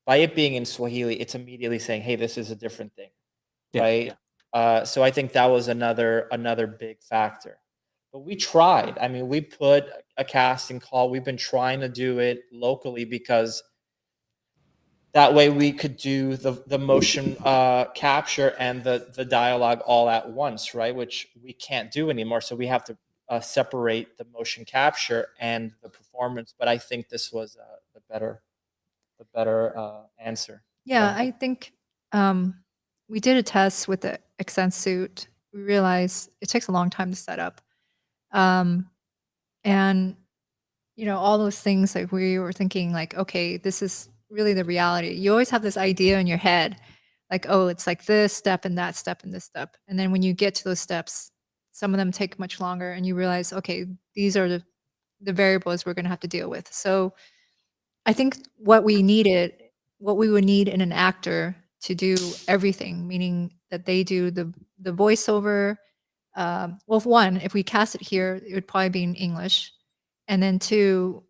By it being in Swahili, it's immediately saying, hey, this is a different thing. Yeah, right? So I think that was another big factor. But we tried. I mean, we put a casting call. We've been trying to do it locally because that way we could do the motion capture and the dialogue all at once, right? Which we can't do anymore. So we have to separate the motion capture and the performance. But I think this was the better answer. Yeah, I think we did a test with the accent suit. We realized it takes a long time to set up. And all those things, like we were thinking like, okay, this is really the reality. You always have this idea in your head, like, oh, it's like this step and that step and this step. And then when you get to those steps, some of them take much longer and you realize, okay, these are the variables we're going to have to deal with. So I think what we would need in an actor to do everything, meaning that they do the voiceover. Well, one, if we cast it here, it would probably be in English, and then two,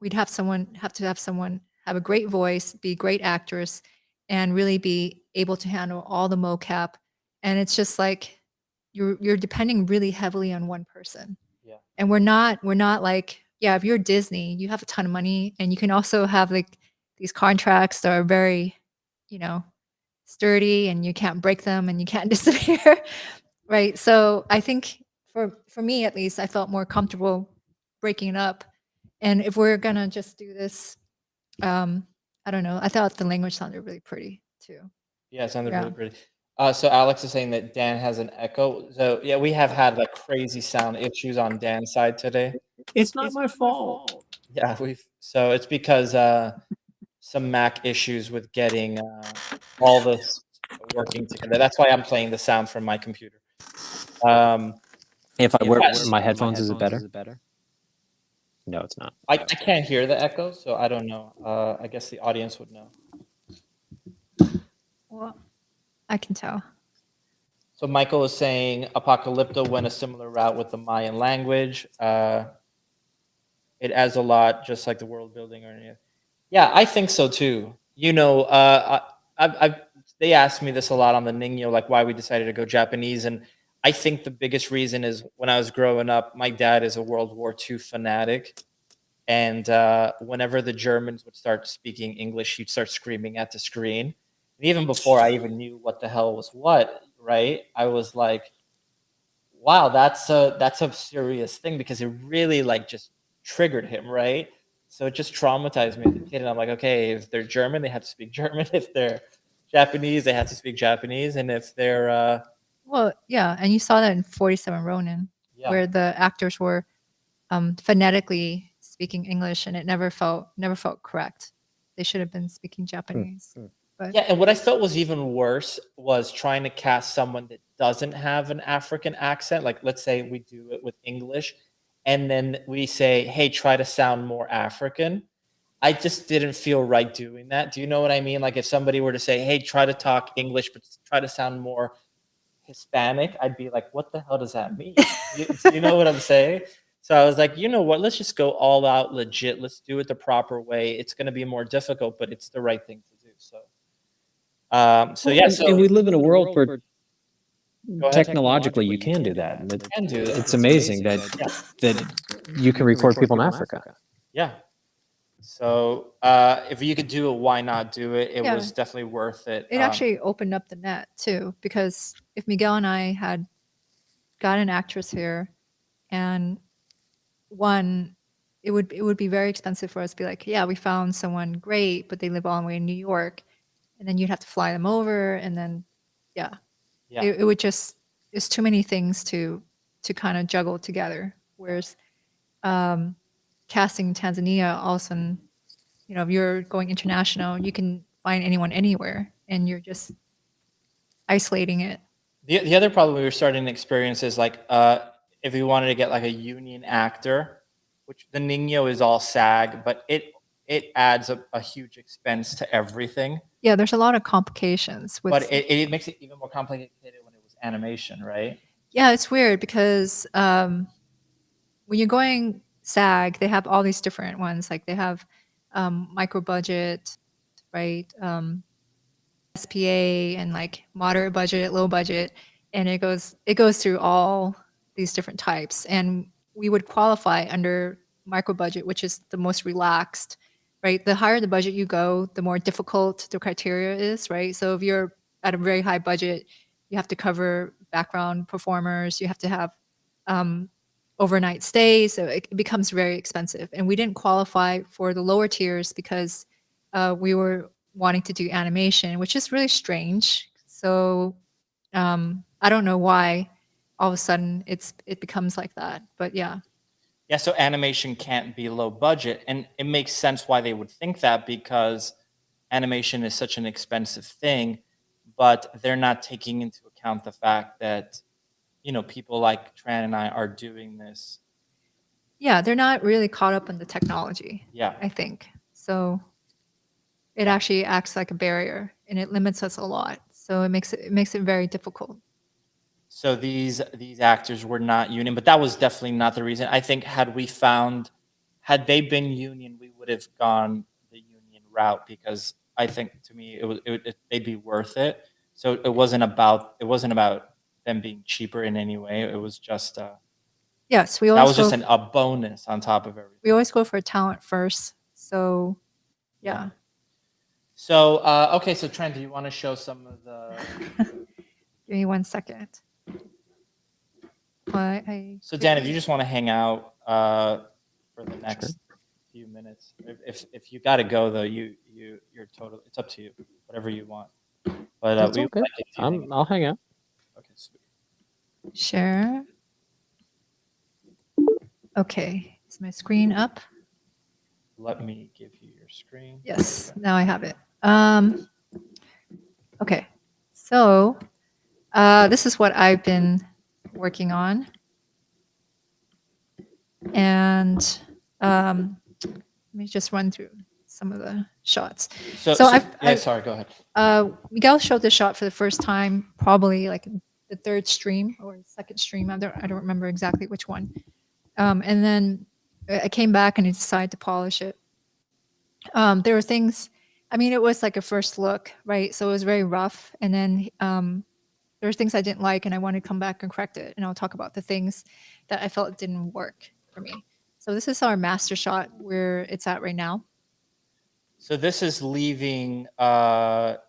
we'd have to have someone have a great voice, be a great actress, and really be able to handle all the mocap. And it's just like you're depending really heavily on one person. Yeah. And we're not like, yeah, if you're Disney, you have a ton of money and you can also have like these contracts that are very, sturdy and you can't break them and you can't disappear. Right. So I think for me, at least, I felt more comfortable breaking it up. And if we're going to just do this, I don't know. I thought the language sounded really pretty too. Yeah, it sounded really pretty. So Alex is saying that Dan has an echo. So yeah, we have had like crazy sound issues on Dan's side today. It's not my fault. Yeah, so it's because some Mac issues with getting all this working together. That's why I'm playing the sound from my computer. If I wear Yes. my headphones, is it better? No, it's not. I can't hear the echo, so I don't know. I guess the audience would know. Well, I can tell. So Michael is saying Apocalypto went a similar route with the Mayan language. It adds a lot, just like the world building or anything. Yeah, I think so too. They asked me this a lot on the Ningyo, like why we decided to go Japanese, and I think the biggest reason is when I was growing up, my dad is a World War II fanatic, and whenever the Germans would start speaking English, he'd start screaming at the screen. And even before I even knew what the hell was what, right? I was like, wow, that's a serious thing because it really like just triggered him, right? So it just traumatized me as a kid. And I'm like, okay, if they're German, they have to speak German. If they're Japanese, they have to speak Japanese. And if they're well, yeah, and you saw that in 47 Ronin, where the actors were phonetically speaking English, and it never felt correct. They should have been speaking Japanese. But yeah, and what I felt was even worse was trying to cast someone that doesn't have an African accent. Like, let's say we do it with English, and then we say, hey, try to sound more African. I just didn't feel right doing that. Do you know what I mean? Like if somebody were to say, hey, try to talk English, but try to sound more Hispanic, I'd be like, what the hell does that mean? You know what I'm saying? So I was like, you know what? Let's just go all out legit. Let's do it the proper way. It's going to be more difficult, but it's the right thing to do. So, and we live in a world where technologically you can do that. It's amazing that you can record people in Africa. Yeah. So if you could do it, why not do it? It was definitely worth it. It actually opened up the net too, because if Miguel and I had got an actress here, and one, it would be very expensive for us to be like, yeah, we found someone great, but they live all the way in New York, and then you'd have to fly them over, and then it would just, it's too many things to to kind of juggle together. Whereas casting in Tanzania, all of a sudden, you know, if you're going international, you can find anyone anywhere, and you're just isolating it. The other problem we were starting to experience is like if we wanted to get like a union actor, which the Nino is all SAG, but it adds a huge expense to everything. Yeah, there's a lot of complications with, but it makes it even more complicated when it was animation, right? Yeah, it's weird because when you're going SAG, they have all these different ones. Like they have micro budget, right? SPA and like moderate budget, low budget, and it goes through all these different types. And we would qualify under micro budget, which is the most relaxed, right? The higher the budget you go, the more difficult the criteria is, right? So if you're at a very high budget, you have to cover background performers, you have to have overnight stays, so it becomes very expensive. And we didn't qualify for the lower tiers because we were wanting to do animation, which is really strange. So I don't know why all of a sudden it becomes like that, but yeah. Yeah, so animation can't be low budget, and it makes sense why they would think that, because animation is such an expensive thing, but they're not taking into account the fact that, you know, people like Tran and I are doing this. Yeah, they're not really caught up in the technology. Yeah. I think. So it actually acts like a barrier, and it limits us a lot. So it makes it very difficult. So these actors were not union, but that was definitely not the reason. I think had they been union, we would have gone the union route, because I think, to me, they'd be worth it. So it wasn't about them being cheaper in any way. It was just yes, we that always was just a bonus on top of everything. We always go for talent first. So yeah. So okay, so Trent, do you want to show some of the? Give me 1 second. So Dan, if you just want to hang out for the next few minutes, if you got to go though, you're totally, it's up to you, whatever you want. But That's okay. I'll hang out. Okay, sweet. Share. Okay, is my screen up? Let me give you your screen. Yes, now I have it. Okay, so this is what I've been working on. And let me just run through some of the shots. So sorry, go ahead. Miguel showed this shot for the first time, probably like the third stream or second stream. I don't remember exactly which one. And then I came back and I decided to polish it. There were things, I mean, it was like a first look, right? So it was very rough. And then there were things I didn't like, and I wanted to come back and correct it. And I'll talk about the things that I felt didn't work for me. So this is our master shot where it's at right now. So this is leaving the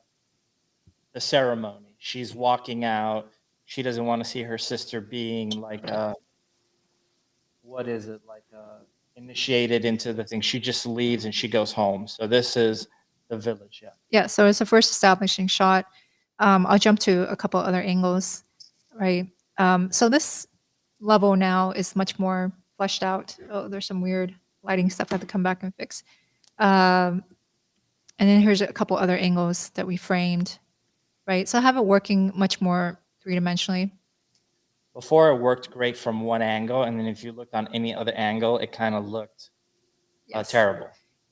ceremony. She's walking out. She doesn't want to see her sister being like initiated into the thing. She just leaves and she goes home. So this is the village. Yeah. Yeah. So it's the first establishing shot. I'll jump to a couple other angles, right? So this level now is much more fleshed out. Oh, there's some weird lighting stuff I have to come back and fix. And then here's a couple other angles that we framed, right? So I have it working much more three-dimensionally. Before it worked great from one angle, and then if you looked on any other angle, it kind of looked terrible.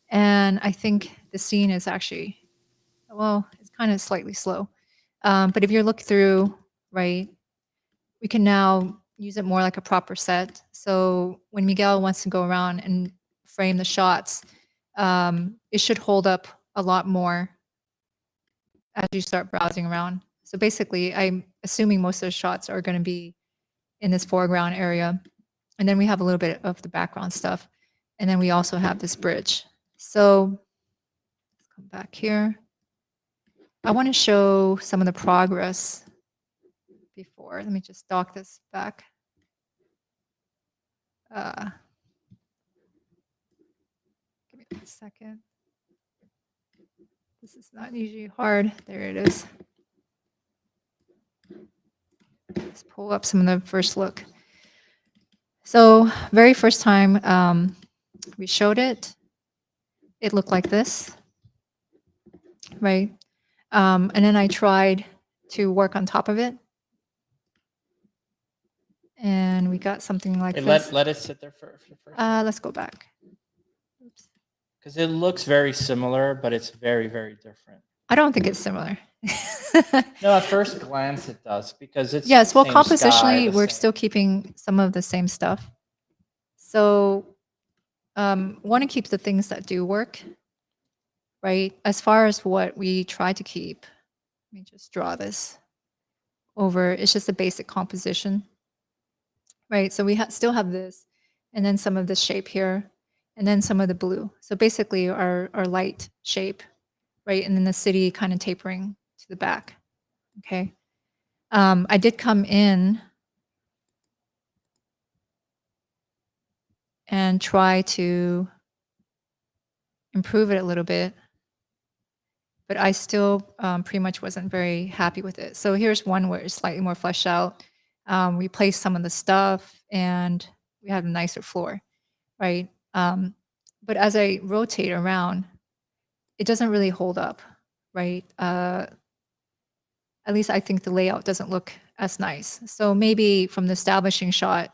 And I think the scene is actually, well, it's kind of slightly slow. But if you look through, right, we can now use it more like a proper set. So when Miguel wants to go around and frame the shots, it should hold up a lot more as you start browsing around. So basically, I'm assuming most of the shots are going to be in this foreground area. And then we have a little bit of the background stuff. And then we also have this bridge. So let's come back here. I want to show some of the progress before. Let me just dock this back. Give me 1 second. This is not usually hard. There it is. Let's pull up some of the first look. So very first time we showed it, it looked like this, right? And then I tried to work on top of it. And we got something like Wait, this. let it sit there for first. Let's go back. Because it looks very similar, but it's very, very different. I don't think it's similar. No, at first glance it does, because it's Yes, well, same sky, compositionally, the we're same- still keeping some of the same stuff. So want to keep the things that do work, right? As far as what we try to keep, let me just draw this over. It's just a basic composition, right? So we still have this, and then some of this shape here, and then some of the blue. So basically our light shape, right? And then the city kind of tapering to the back, okay? I did come in and try to improve it a little bit, but I still pretty much wasn't very happy with it. So here's one where it's slightly more fleshed out. We placed some of the stuff and we had a nicer floor, right? But as I rotate around, it doesn't really hold up, right? At least I think the layout doesn't look as nice. So maybe from the establishing shot,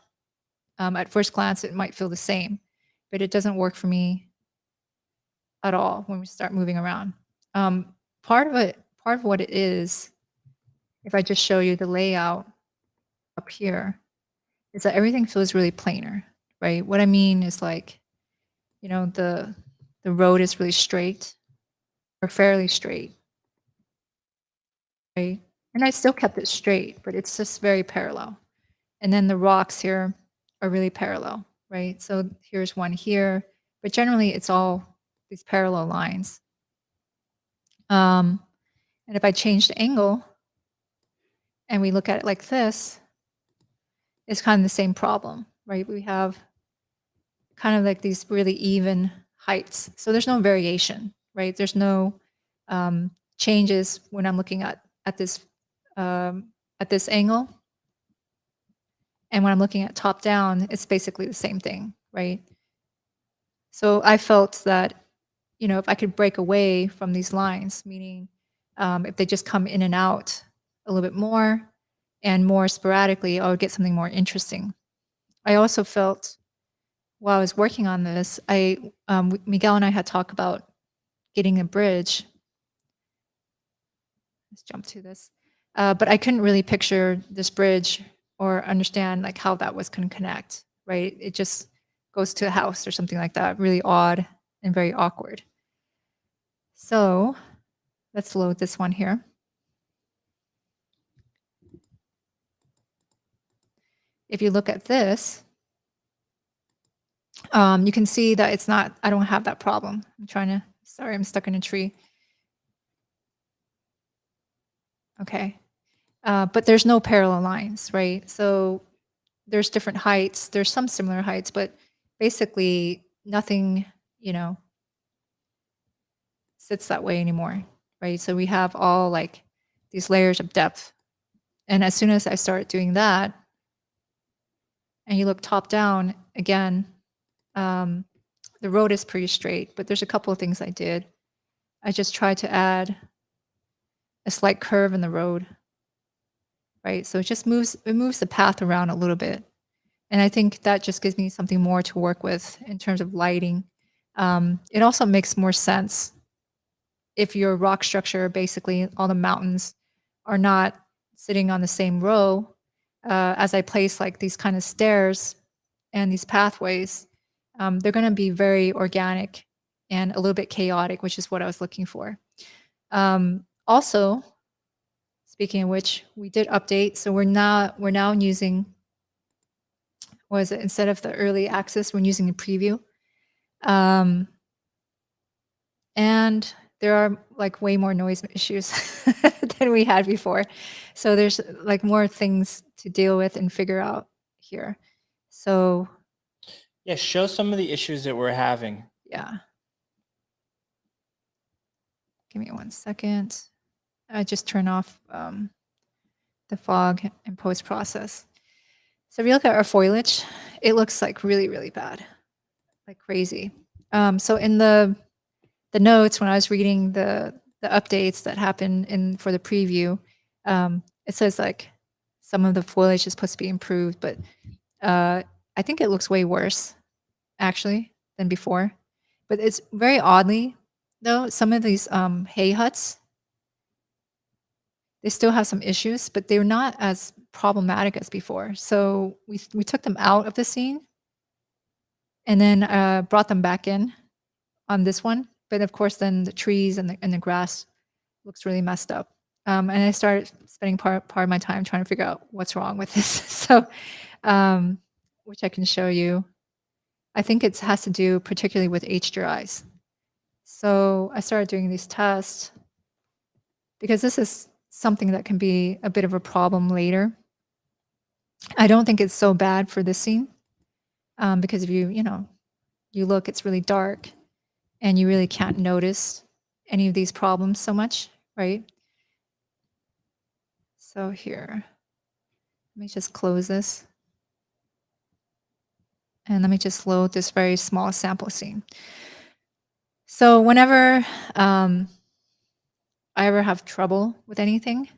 at first glance, it might feel the same, but it doesn't work for me at all when we start moving around. Part of what it is, if I just show you the layout up here, is that everything feels really planar, right? What I mean is like, you know, the road is really straight or fairly straight, right? And I still kept it straight, but it's just very parallel. And then the rocks here are really parallel, right? So here's one here, but generally it's all these parallel lines. And if I change the angle and we look at it like this, it's kind of the same problem, right? We have kind of like these really even heights. So there's no variation, right? There's no changes when I'm looking at this angle. And when I'm looking at top down, it's basically the same thing, right? So I felt that, you know, if I could break away from these lines, meaning if they just come in and out a little bit more and more sporadically, I would get something more interesting. I also felt while I was working on this, Miguel and I had talked about getting a bridge. Let's jump to this. But I couldn't really picture this bridge or understand like how that was going to connect, right? It just goes to a house or something like that. Really odd and very awkward. So let's load this one here. If you look at this, you can see that it's not, I don't have that problem. Sorry, I'm stuck in a tree. Okay. But there's no parallel lines, right? So there's different heights. There's some similar heights, but basically nothing, you know, sits that way anymore, right? So we have all like these layers of depth. And as soon as I start doing that, and you look top down again, the road is pretty straight, but there's a couple of things I did. I just tried to add a slight curve in the road, right? So it moves the path around a little bit. And I think that just gives me something more to work with in terms of lighting. It also makes more sense if your rock structure, basically all the mountains are not sitting on the same row. As I place like these kind of stairs and these pathways, they're going to be very organic and a little bit chaotic, which is what I was looking for. Also, speaking of which, we did update. So we're now using, instead of the early access, we're using the preview. And there are like way more noise issues than we had before. So there's like more things to deal with and figure out here. So yeah, show some of the issues that we're having. Yeah. Give me 1 second. I just turn off the fog and post process. So if you look at our foliage, it looks like really, really bad, like crazy. So in the notes, when I was reading the updates that happened for the preview, it says like some of the foliage is supposed to be improved, but I think it looks way worse actually than before. But it's very oddly though, some of these hay huts, they still have some issues, but they're not as problematic as before. So we took them out of the scene and then brought them back in on this one. But of course, then the trees and the grass looks really messed up. And I started spending part of my time trying to figure out what's wrong with this. So, which I can show you. I think it has to do particularly with HDRIs. So I started doing these tests because this is something that can be a bit of a problem later. I don't think it's so bad for this scene because if you look, it's really dark and you really can't notice any of these problems so much, right? So here, let me just close this. And let me just load this very small sample scene. So whenever I ever have trouble with anything,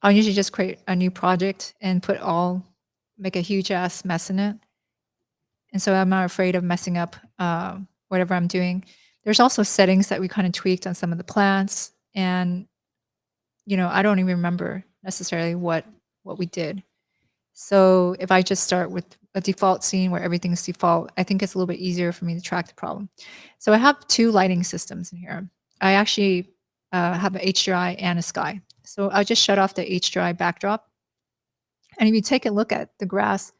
I'll usually just create a new project and make a huge ass mess in it. And so I'm not afraid of messing up whatever I'm doing. There's also settings that we kind of tweaked on some of the plants. And, I don't even remember necessarily what we did. So if I just start with a default scene where everything's default, I think it's a little bit easier for me to track the problem. So I have two lighting systems in here. I actually have an HDRI and a sky. So I'll just shut off the HDRI backdrop. And if you take a look at the grass,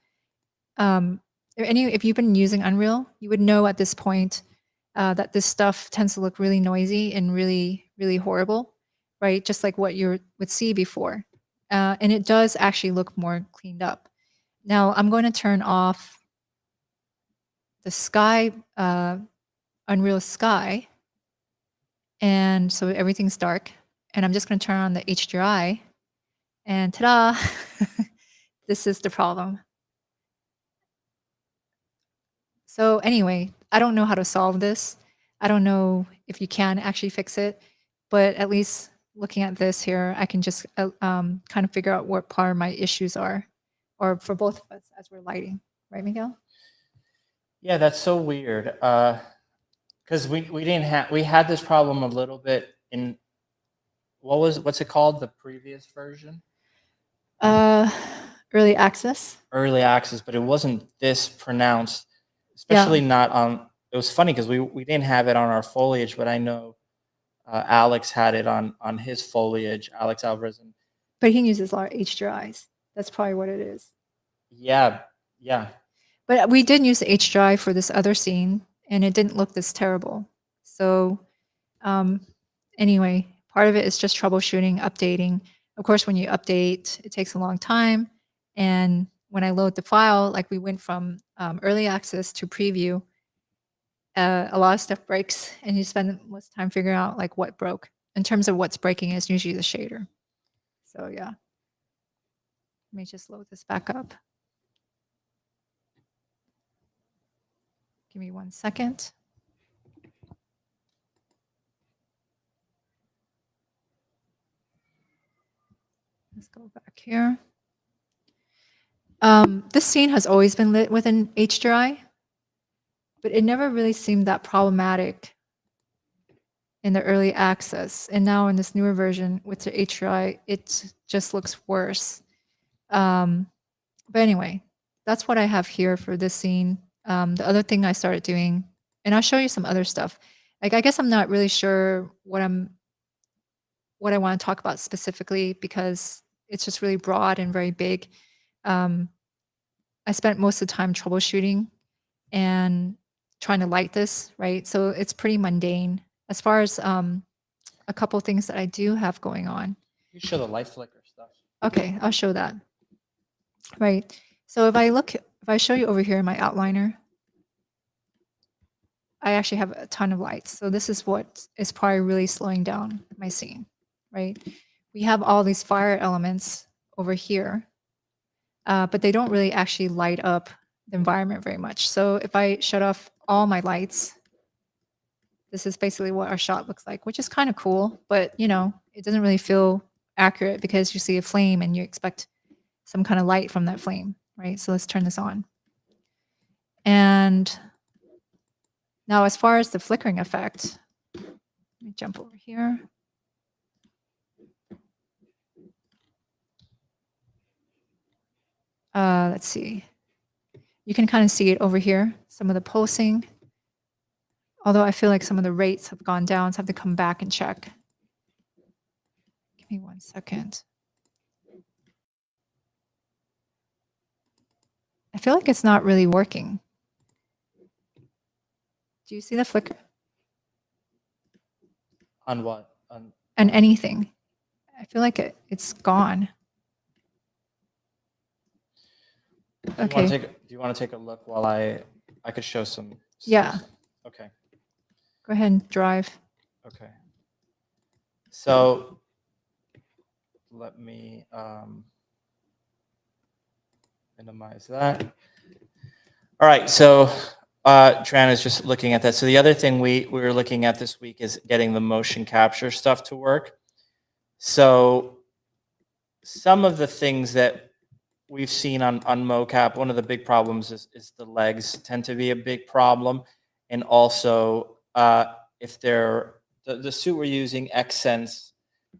if you've been using Unreal, you would know at this point that this stuff tends to look really noisy and really, really horrible, right? Just like what you would see before. And it does actually look more cleaned up. Now I'm going to turn off the sky, Unreal Sky. And so everything's dark. And I'm just going to turn on the HDRI. And ta-da, this is the problem. So anyway, I don't know how to solve this. I don't know if you can actually fix it, but at least looking at this here, I can just kind of figure out what part of my issues are, or for both of us as we're lighting, right, Miguel? Yeah, that's so weird. Because we had this problem a little bit in what's it called, the previous version? Early access. Early access, but it wasn't this pronounced, especially not on. It was funny because we didn't have it on our foliage, but I know Alex had it on his foliage, Alex Alvarez. But he uses a lot of HDRIs. That's probably what it is. Yeah. But we did use the HDRI for this other scene, and it didn't look this terrible. So anyway, part of it is just troubleshooting, updating. Of course, when you update, it takes a long time. And when I load the file, like we went from early access to preview, a lot of stuff breaks, and you spend most time figuring out like what broke. In terms of what's breaking is usually the shader. So yeah. Let me just load this back up. Give me 1 second. Let's go back here. This scene has always been lit with an HDRI, but it never really seemed that problematic in the early access. And now in this newer version with the HDRI, it just looks worse. But anyway, that's what I have here for this scene. The other thing I started doing, and I'll show you some other stuff. Like, I guess I'm not really sure what I want to talk about specifically because it's just really broad and very big. I spent most of the time troubleshooting and trying to light this, right? So it's pretty mundane. As far as a couple things that I do have going on. You show the light flicker stuff. Okay, I'll show that. Right. So if I show you over here in my outliner, I actually have a ton of lights. So this is what is probably really slowing down my scene, right? We have all these fire elements over here. but they don't really actually light up the environment very much. So if I shut off all my lights, this is basically what our shot looks like, which is kind of cool, but it doesn't really feel accurate because you see a flame and you expect some kind of light from that flame, right? So let's turn this on. And now as far as the flickering effect, let me jump over here. Let's see. You can kind of see it over here, some of the pulsing. Although I feel like some of the rates have gone down, so I have to come back and check. Give me 1 second. I feel like it's not really working. Do you see the flicker? On what? On anything. I feel like it's gone. Okay. Do you want to take a look while I could show some? Yeah. Okay. Go ahead and drive. Okay. So let me minimize that. All right. So Tran is just looking at that. So the other thing we were looking at this week is getting the motion capture stuff to work. So some of the things that we've seen on mocap, one of the big problems is the legs tend to be a big problem. And also, if the suit we're using, Xsense,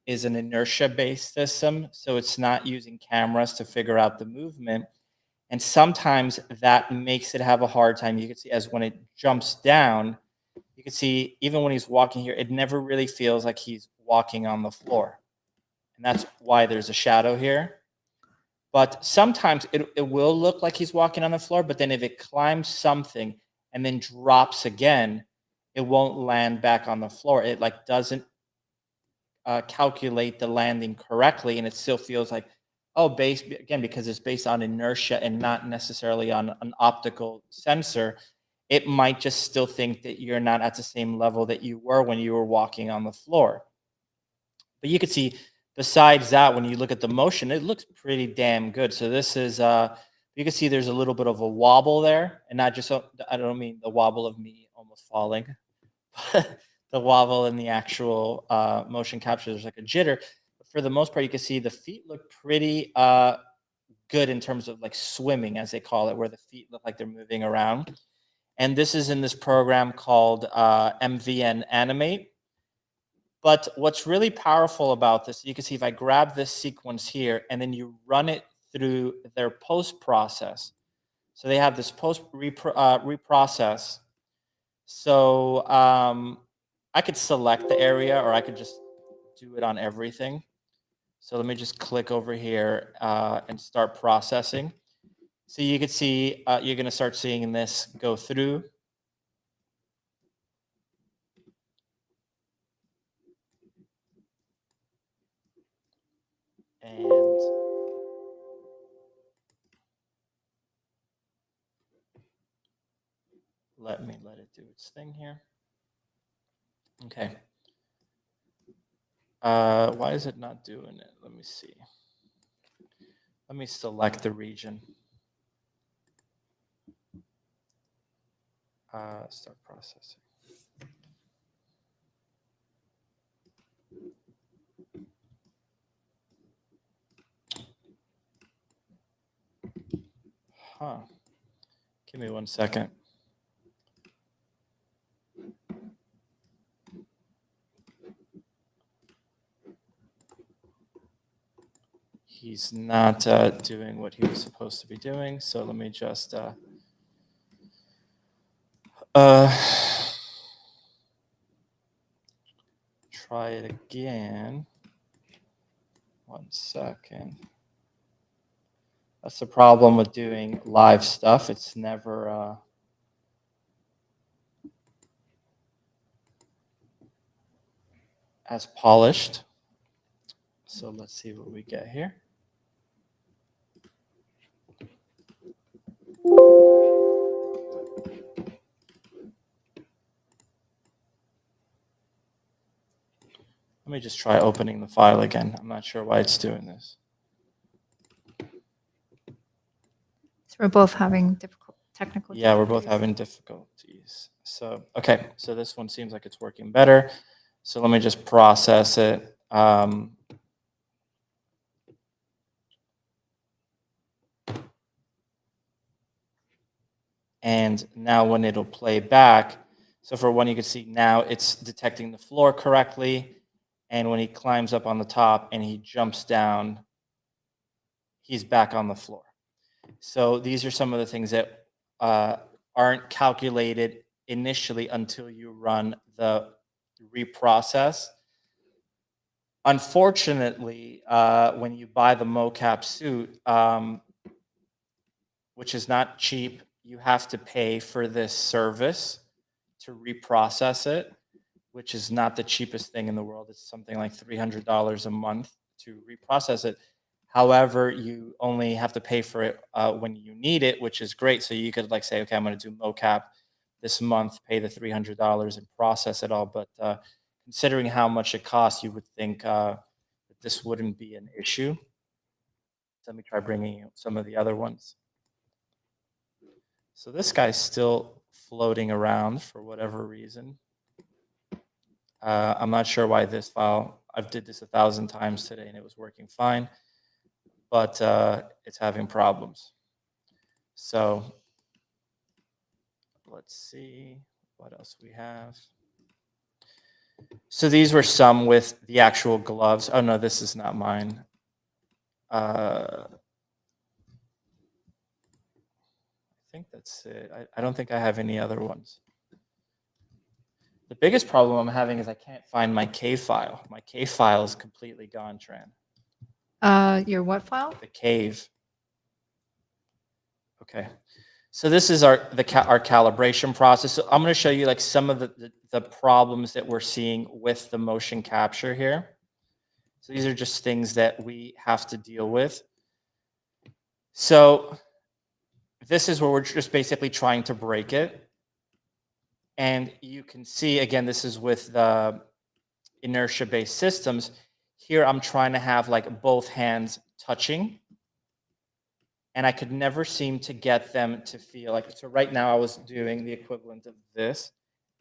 is an inertia-based system, so it's not using cameras to figure out the movement. And sometimes that makes it have a hard time. You can see as when it jumps down, you can see even when he's walking here, it never really feels like he's walking on the floor. And that's why there's a shadow here. But sometimes it will look like he's walking on the floor, but then if it climbs something and then drops again, it won't land back on the floor. It like doesn't calculate the landing correctly, and it still feels like, again, because it's based on inertia and not necessarily on an optical sensor, it might just still think that you're not at the same level that you were when you were walking on the floor. But you can see, besides that, when you look at the motion, it looks pretty damn good. So this is, you can see there's a little bit of a wobble there, and not just, I don't mean the wobble of me almost falling, but the wobble in the actual motion capture. There's like a jitter. But for the most part, you can see the feet look pretty good in terms of like swimming, as they call it, where the feet look like they're moving around. And this is in this program called MVN Animate. But what's really powerful about this, you can see if I grab this sequence here and then you run it through their post process. So they have this post reprocess. So I could select the area, or I could just do it on everything. So let me just click over here and start processing. So you can see you're going to start seeing this go through. And let it do its thing here. Okay. Why is it not doing it? Let me see. Let me select the region. Start processing. Huh. Give me 1 second. He's not doing what he was supposed to be doing. So let me just try it again. 1 second. That's the problem with doing live stuff. It's never as polished. So let's see what we get here. Let me just try opening the file again. I'm not sure why it's doing this. So we're both having difficult technical. Yeah, we're both having difficulties. So, okay, so this one seems like it's working better. So let me just process it. And now when it'll play back, so for one, you can see now it's detecting the floor correctly. And when he climbs up on the top and he jumps down, he's back on the floor. So these are some of the things that aren't calculated initially until you run the reprocess. Unfortunately, when you buy the mocap suit, which is not cheap, you have to pay for this service to reprocess it, which is not the cheapest thing in the world. It's something like $300 a month to reprocess it. However, you only have to pay for it when you need it, which is great. So you could like say, okay, I'm going to do mocap this month, pay the $300 and process it all. But considering how much it costs, you would think that this wouldn't be an issue. Let me try bringing some of the other ones. So this guy's still floating around for whatever reason. I'm not sure why this file, I've did this 1,000 times today and it was working fine, but it's having problems. So let's see what else we have. So these were some with the actual gloves. Oh no, this is not mine. I think that's it. I don't think I have any other ones. The biggest problem I'm having is I can't find my K file. My K file is completely gone, Tran. Your what file? The cave. Okay. So this is our calibration process. So I'm going to show you like some of the problems that we're seeing with the motion capture here. So these are just things that we have to deal with. So this is where we're just basically trying to break it. And you can see, again, this is with the inertia-based systems. Here, I'm trying to have like both hands touching. And I could never seem to get them to feel like, so right now I was doing the equivalent of this,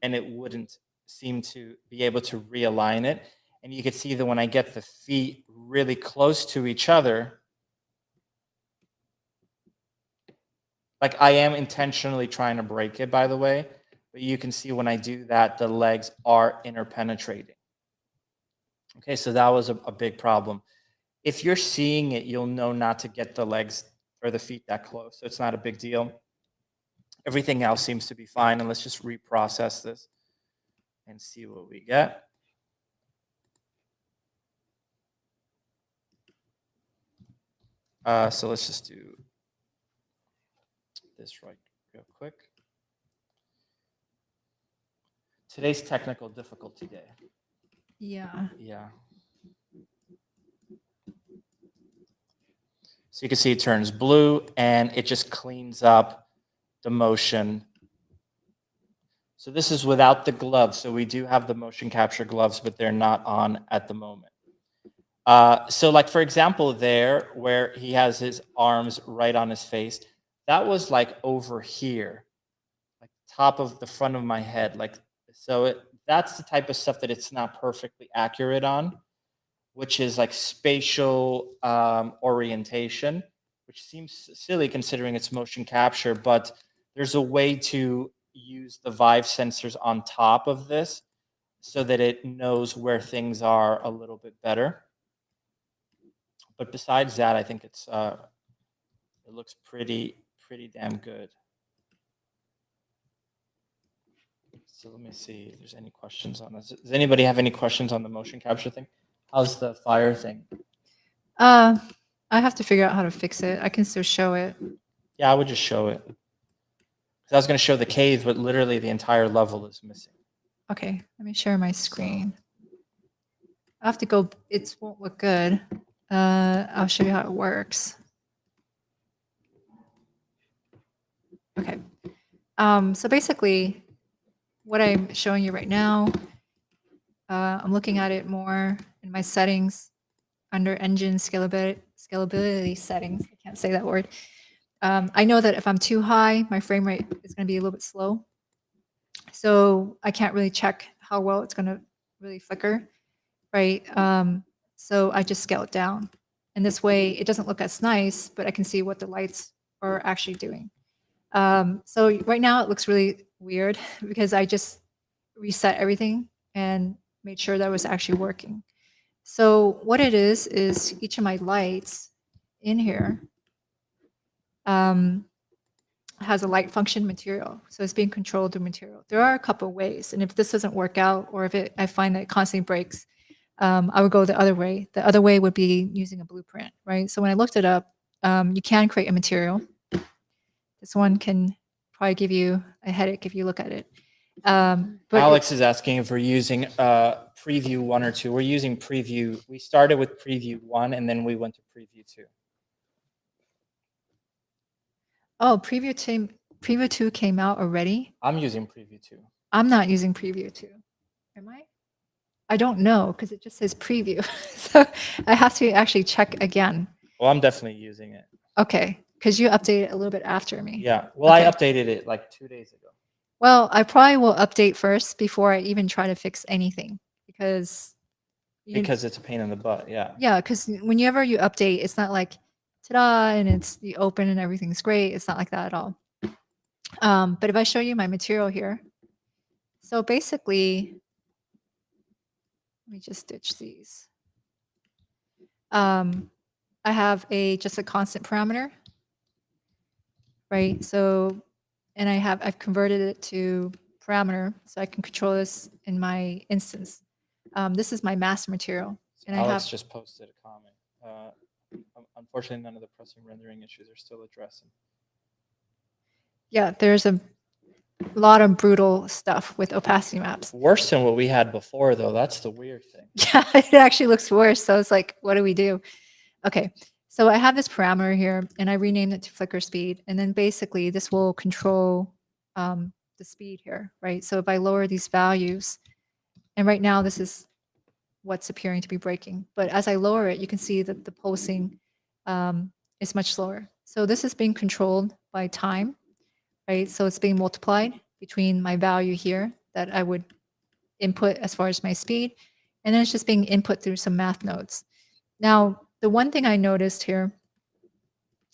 and it wouldn't seem to be able to realign it. And you can see that when I get the feet really close to each other, like I am intentionally trying to break it, by the way, but you can see when I do that, the legs are interpenetrating. Okay, so that was a big problem. If you're seeing it, you'll know not to get the legs or the feet that close, so it's not a big deal. Everything else seems to be fine, and let's just reprocess this and see what we get. So let's just do this right real quick. Today's technical difficulty day. Yeah. Yeah. So you can see it turns blue and it just cleans up the motion. So this is without the gloves. So we do have the motion capture gloves, but they're not on at the moment. So like, for example, there where he has his arms right on his face, that was like over here, like top of the front of my head. Like, so that's the type of stuff that it's not perfectly accurate on, which is like spatial orientation, which seems silly considering it's motion capture, but there's a way to use the Vive sensors on top of this so that it knows where things are a little bit better. But besides that, I think it's it looks pretty damn good. So let me see if there's any questions on this. Does anybody have any questions on the motion capture thing? How's the fire thing? I have to figure out how to fix it. I can still show it. Yeah, I would just show it. Because I was going to show the cave, but literally the entire level is missing. Okay, let me share my screen. I have to go. It won't look good. I'll show you how it works. Okay. So basically, what I'm showing you right now, I'm looking at it more in my settings under engine scalability settings. I can't say that word. I know that if I'm too high, my frame rate is going to be a little bit slow. So I can't really check how well it's going to really flicker, right? So I just scale it down. And this way it doesn't look as nice, but I can see what the lights are actually doing. So right now it looks really weird because I just reset everything and made sure that it was actually working. So what it is each of my lights in here has a light function material. So it's being controlled through material. There are a couple of ways. And if this doesn't work out, or if I find that it constantly breaks, I would go the other way. The other way would be using a blueprint, right? So when I looked it up, you can create a material. This one can probably give you a headache if you look at it. But Alex is asking if we're using preview 1 or 2. We're using preview. We started with preview 1 and then we went to preview 2. Oh, preview 2 came out already? I'm using preview 2. I'm not using preview 2. Am I? I don't know because it just says preview. So I have to actually check again. Well, I'm definitely using it. Okay, because you updated it a little bit after me. Yeah. Well, Okay. I updated it like 2 days ago. Well, I probably will update first before I even try to fix anything because it's a pain in the butt. Yeah. Yeah, because whenever you update, it's not like ta-da and it's the open and everything's great. It's not like that at all. But if I show you my material here, so basically, let me just stitch these. I have just a constant parameter, right? So, and I've converted it to parameter so I can control this in my instance. This is my master material. And Alex just posted a comment. Unfortunately, none of the pressing rendering issues are still addressing. Yeah, there's a lot of brutal stuff with opacity maps. Worse than what we had before, though. That's the weird thing. Yeah, it actually looks worse. So it's like, what do we do? Okay, so I have this parameter here, and I renamed it to flicker speed. And then basically, this will control the speed here, right? So if I lower these values, and right now this is what's appearing to be breaking. But as I lower it, you can see that the pulsing is much slower. So this is being controlled by time, right? So it's being multiplied between my value here that I would input as far as my speed, and then it's just being input through some math nodes. Now, the one thing I noticed here,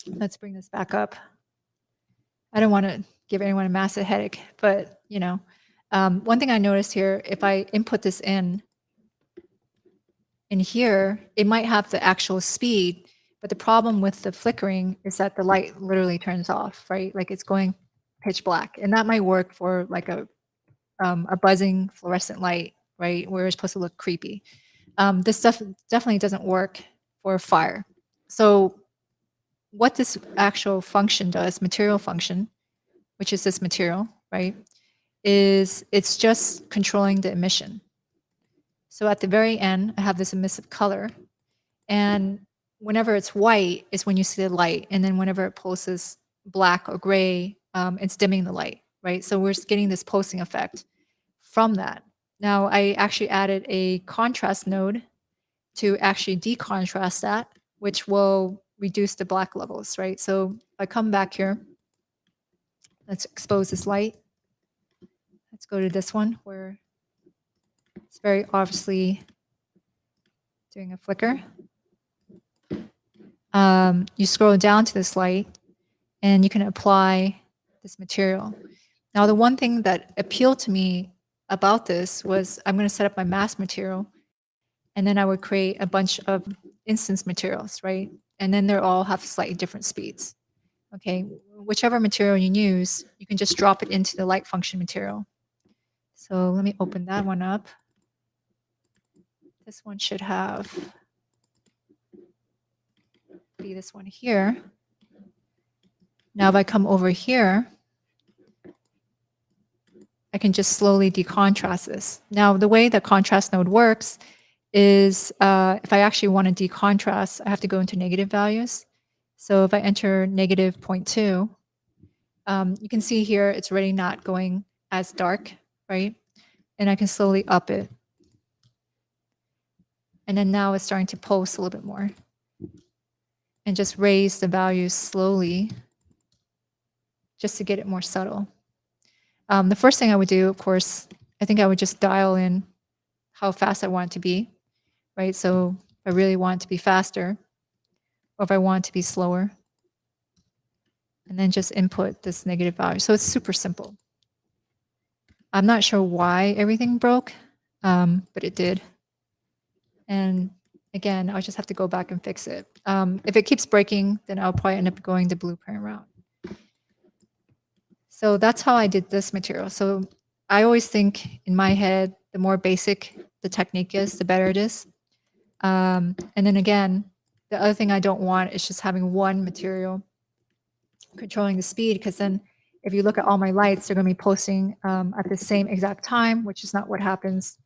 let's bring this back up. I don't want to give anyone a massive headache, but one thing I noticed here, if I input this in here, it might have the actual speed, but the problem with the flickering is that the light literally turns off, right? Like it's going pitch black, and that might work for like a buzzing fluorescent light, right? Where it's supposed to look creepy. This stuff definitely doesn't work for fire. So what this actual function does, material function, which is this material, right, is it's just controlling the emission. So at the very end, I have this emissive color, and whenever it's white is when you see the light, and then whenever it pulses black or gray, it's dimming the light, right? So we're getting this pulsing effect from that. Now I actually added a contrast node to actually decontrast that, which will reduce the black levels, right? So if I come back here, let's expose this light. Let's go to this one where it's very obviously doing a flicker. You scroll down to this light and you can apply this material. Now, the one thing that appealed to me about this was I'm going to set up my mass material, and then I would create a bunch of instance materials, right? And then they all have slightly different speeds. Okay, whichever material you use, you can just drop it into the light function material. So let me open that one up. This one should be this one here. Now if I come over here, I can just slowly decontrast this. Now the way the contrast node works is if I actually want to decontrast, I have to go into negative values. So if I enter negative 0.2, you can see here it's already not going as dark, right? And I can slowly up it. And then now it's starting to pulse a little bit more. And just raise the values slowly just to get it more subtle. The first thing I would do, of course, I think I would just dial in how fast I want it to be, right? So if I really want it to be faster, or if I want it to be slower, and then just input this negative value. So it's super simple. I'm not sure why everything broke, but it did. And again, I'll just have to go back and fix it. If it keeps breaking, then I'll probably end up going the blueprint route. So that's how I did this material. So I always think in my head, the more basic the technique is, the better it is. And then again, the other thing I don't want is just having one material controlling the speed, because then if you look at all my lights, they're going to be posting at the same exact time, which is not what happens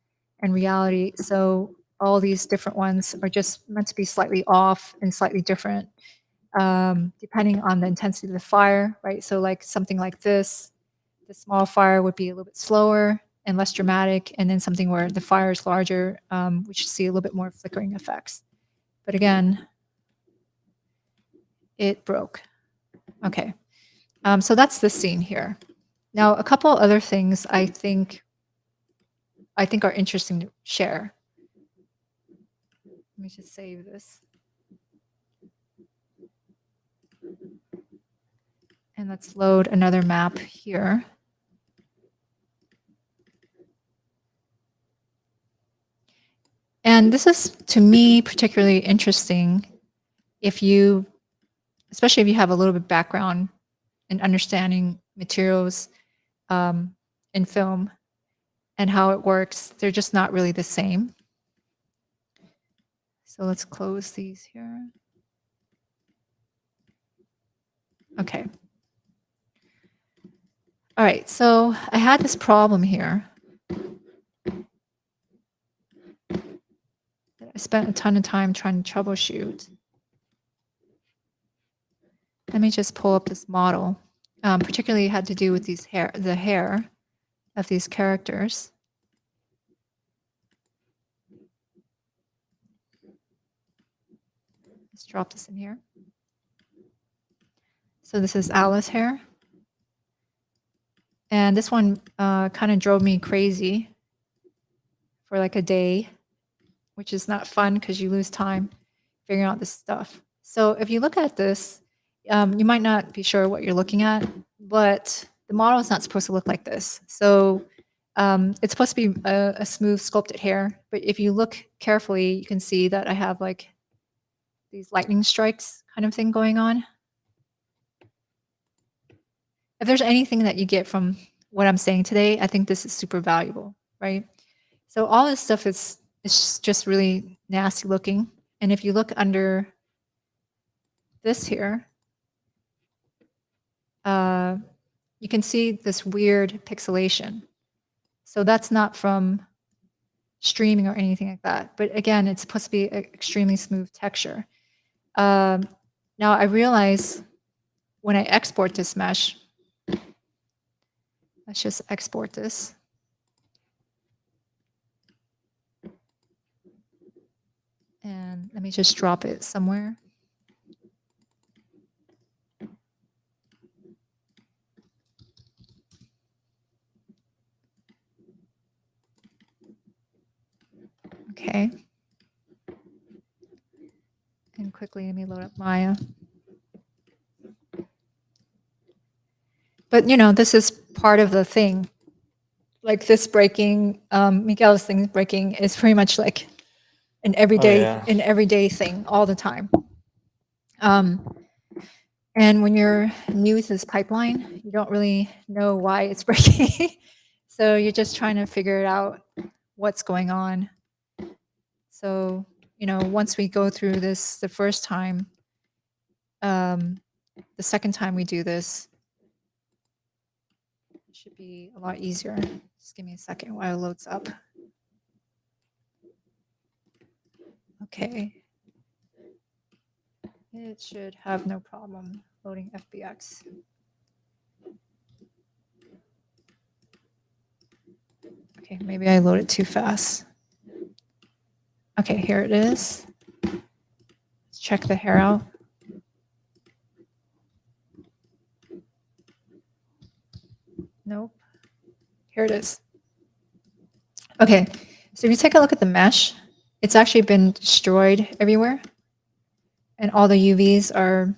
in reality. So all these different ones are just meant to be slightly off and slightly different, depending on the intensity of the fire, right? So like something like this, the small fire would be a little bit slower and less dramatic, and then something where the fire is larger, we should see a little bit more flickering effects. But again, it broke. Okay, so that's the scene here. Now, a couple other things I think are interesting to share. Let me just save this. And let's load another map here. And this is, to me, particularly interesting if you, especially if you have a little bit of background in understanding materials in film and how it works. They're just not really the same. So let's close these here. Okay. All right, so I had this problem here that I spent a ton of time trying to troubleshoot. Let me just pull up this model. Particularly had to do with the hair of these characters. Let's drop this in here. So this is Alice's hair. And this one kind of drove me crazy for like a day, which is not fun because you lose time figuring out this stuff. So if you look at this, you might not be sure what you're looking at, but the model is not supposed to look like this. So it's supposed to be a smooth sculpted hair, but if you look carefully, you can see that I have like these lightning strikes kind of thing going on. If there's anything that you get from what I'm saying today, I think this is super valuable, right? So all this stuff is just really nasty looking. And if you look under this here, you can see this weird pixelation. So that's not from streaming or anything like that. But again, it's supposed to be an extremely smooth texture. Now I realize when I export this mesh, let's just export this. And let me just drop it somewhere. Okay. And quickly, let me load up Maya. But, you know, this is part of the thing. Like this breaking, Miguel's thing breaking is pretty much like an everyday thing all the time. And when you're new to this pipeline, you don't really know why it's breaking. So you're just trying to figure it out what's going on. So, you know, once we go through this the first time, the second time we do this, it should be a lot easier. Just give me a second while it loads up. Okay. It should have no problem loading FBX. Okay, maybe I loaded too fast. Okay, here it is. Let's check the hair out. Nope. Here it is. Okay, so if you take a look at the mesh, it's actually been destroyed everywhere. And all the UVs are,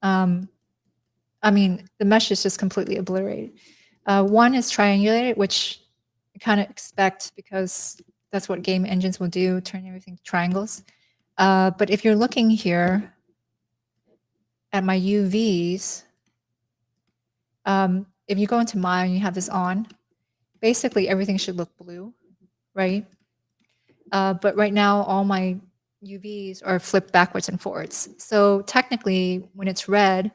I mean, the mesh is just completely obliterated. One is triangulated, which I kind of expect because that's what game engines will do, turn everything to triangles. But if you're looking here at my UVs, if you go into Maya and you have this on, basically everything should look blue, right? But right now, all my UVs are flipped backwards and forwards. So technically, when it's red,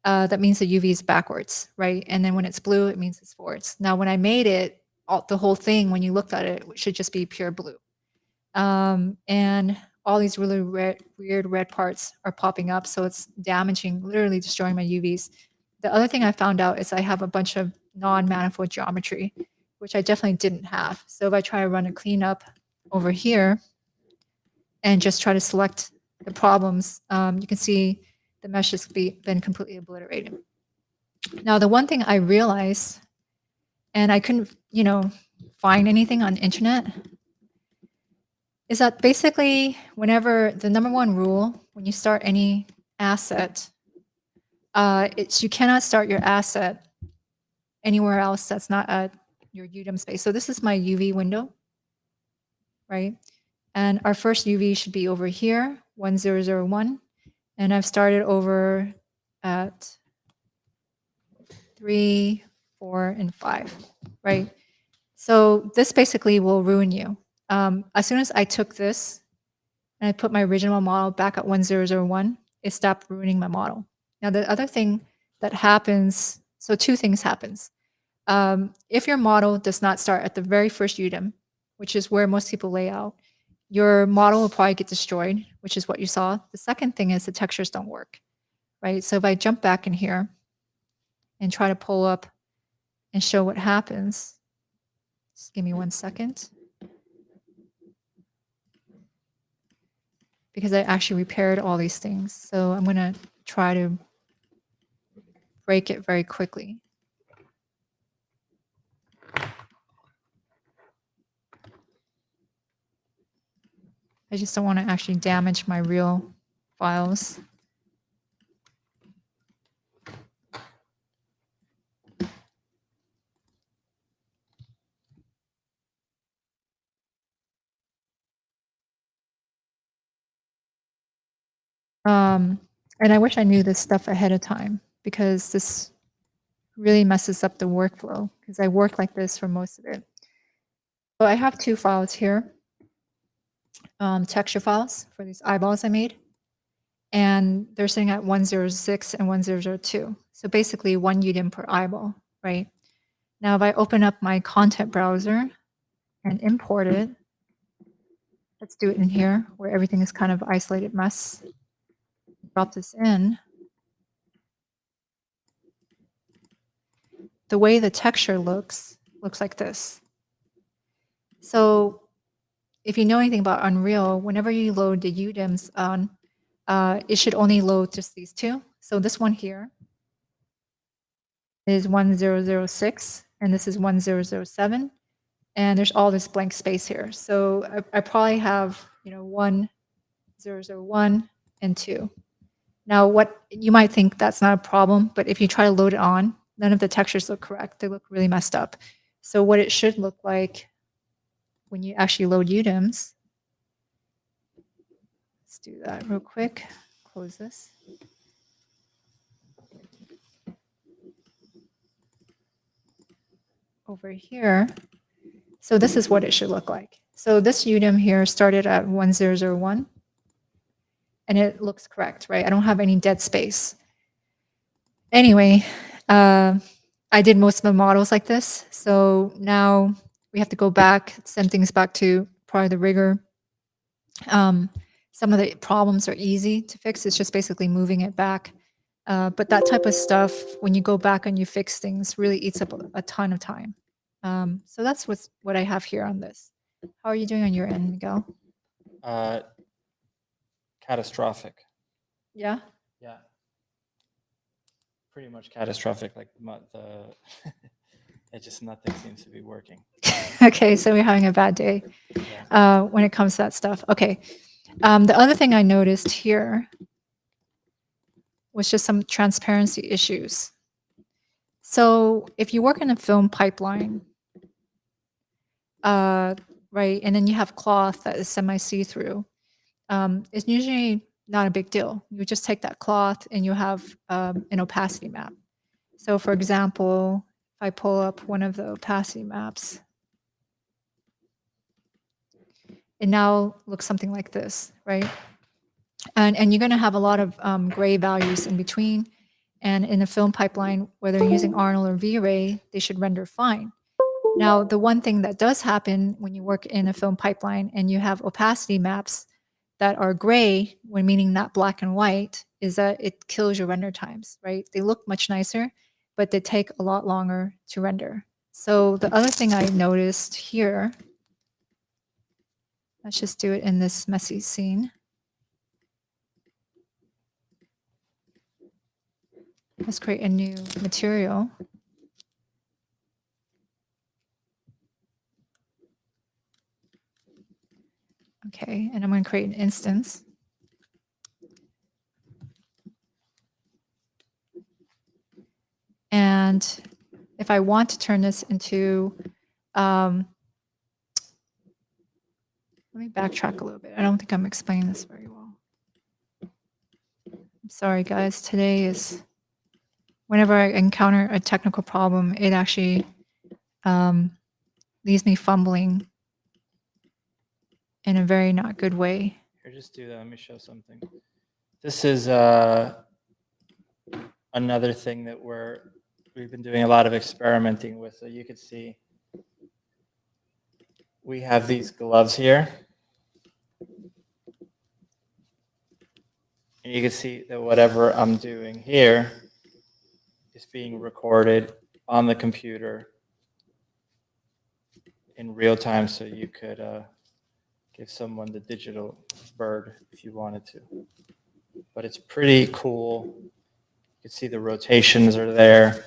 that means the UV is backwards, right? And then when it's blue, it means it's forwards. Now, when I made it, the whole thing, when you looked at it, should just be pure blue. And all these really weird red parts are popping up. So it's damaging, literally destroying my UVs. The other thing I found out is I have a bunch of non-manifold geometry, which I definitely didn't have. So if I try to run a cleanup over here and just try to select the problems, you can see the mesh has been completely obliterated. Now, the one thing I realized, and I couldn't, find anything on the internet, is that basically whenever the number one rule, when you start any asset, it's you cannot start your asset anywhere else that's not at your UDIM space. So this is my UV window, right? And our first UV should be over here, 1001. And I've started over at 3, 4, and 5, right? So this basically will ruin you. As soon as I took this and I put my original model back at 1001, it stopped ruining my model. Now, the other thing that happens, so two things happens. If your model does not start at the very first UDIM, which is where most people lay out, your model will probably get destroyed, which is what you saw. The second thing is the textures don't work, right? So if I jump back in here and try to pull up and show what happens, just give me 1 second. Because I actually repaired all these things. So I'm gonna try to break it very quickly. I just don't want to actually damage my real files. And I wish I knew this stuff ahead of time because this really messes up the workflow because I work like this for most of it. So I have two files here, texture files for these eyeballs I made. And they're sitting at 106 and 1002. So basically 1 UDIM per eyeball, right? Now, if I open up my content browser and import it, let's do it in here where everything is kind of isolated mess. Drop this in. The way the texture looks like this. So if you know anything about Unreal, whenever you load the UDIMs on, it should only load just these two. So this one here is 1006, and this is 1007. And there's all this blank space here. So I probably have, 1001 and 2. Now, what you might think that's not a problem, but if you try to load it on, none of the textures look correct. They look really messed up. So what it should look like when you actually load UDIMs, let's do that real quick. Close this. Over here. So this is what it should look like. So this UDIM here started at 1001. And it looks correct, right? I don't have any dead space. Anyway, I did most of the models like this. So now we have to go back, send things back to probably the rigger. Some of the problems are easy to fix. It's just basically moving it back. But that type of stuff, when you go back and you fix things, really eats up a ton of time. So that's what I have here on this. How are you doing on your end, Miguel? Catastrophic. Yeah? Yeah. Pretty much catastrophic. Like the It just nothing seems to be working. Okay, so we're having a bad day when it comes to that stuff. Okay. The other thing I noticed here was just some transparency issues. So if you work in a film pipeline, right, and then you have cloth that is semi see-through, it's usually not a big deal. You just take that cloth and you have an opacity map. So for example, if I pull up one of the opacity maps, it now looks something like this, right? And you're going to have a lot of gray values in between. And in a film pipeline, whether you're using Arnold or V-Ray, they should render fine. Now, the one thing that does happen when you work in a film pipeline and you have opacity maps that are gray, when meaning not black and white, is that it kills your render times, right? They look much nicer, but they take a lot longer to render. So the other thing I noticed here, let's just do it in this messy scene. Let's create a new material. Okay, and I'm going to create an instance. And if I want to turn this into, let me backtrack a little bit. I don't think I'm explaining this very well. I'm sorry, guys. Today is, whenever I encounter a technical problem, it actually leaves me fumbling in a very not good way. Here, just do that. Let me show something. This is another thing that we've been doing a lot of experimenting with. So you could see we have these gloves here. And you can see that whatever I'm doing here is being recorded on the computer in real time, so you could give someone the digital bird if you wanted to. But it's pretty cool. You can see the rotations are there.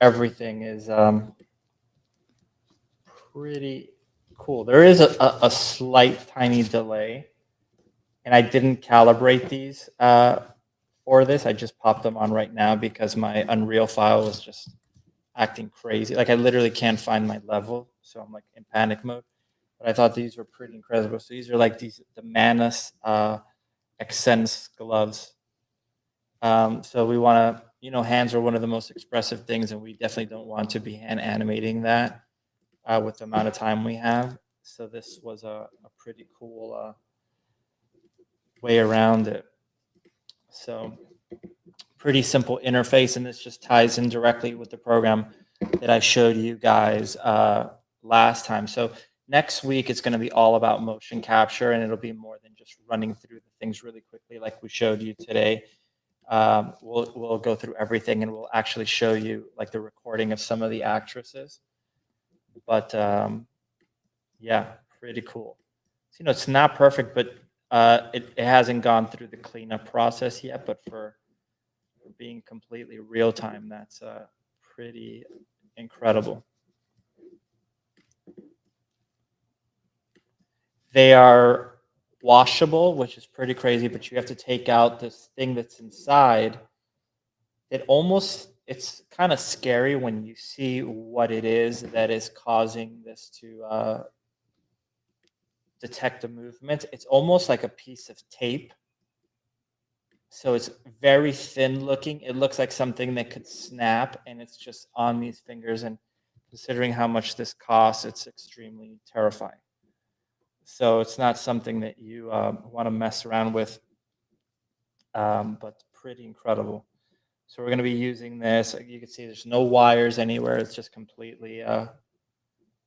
Everything is pretty cool. There is a slight tiny delay, and I didn't calibrate these for this. I just popped them on right now because my Unreal file was just acting crazy. Like I literally can't find my level, so I'm like in panic mode. But I thought these were pretty incredible. So these are like the Manus Excense gloves. So we want to, hands are one of the most expressive things, and we definitely don't want to be hand animating that with the amount of time we have. So this was a pretty cool way around it. So pretty simple interface, and this just ties in directly with the program that I showed you guys last time. So next week, it's going to be all about motion capture, and it'll be more than just running through the things really quickly like we showed you today. We'll go through everything, and we'll actually show you like the recording of some of the actresses. But yeah, pretty cool. So, it's not perfect, but it hasn't gone through the cleanup process yet. But for being completely real time, that's pretty incredible. They are washable, which is pretty crazy, but you have to take out this thing that's inside. It's kind of scary when you see what it is that is causing this to detect a movement. It's almost like a piece of tape. So it's very thin looking. It looks like something that could snap, and it's just on these fingers. And considering how much this costs, it's extremely terrifying. So it's not something that you want to mess around with, but pretty incredible. So we're going to be using this. You can see there's no wires anywhere. It's just completely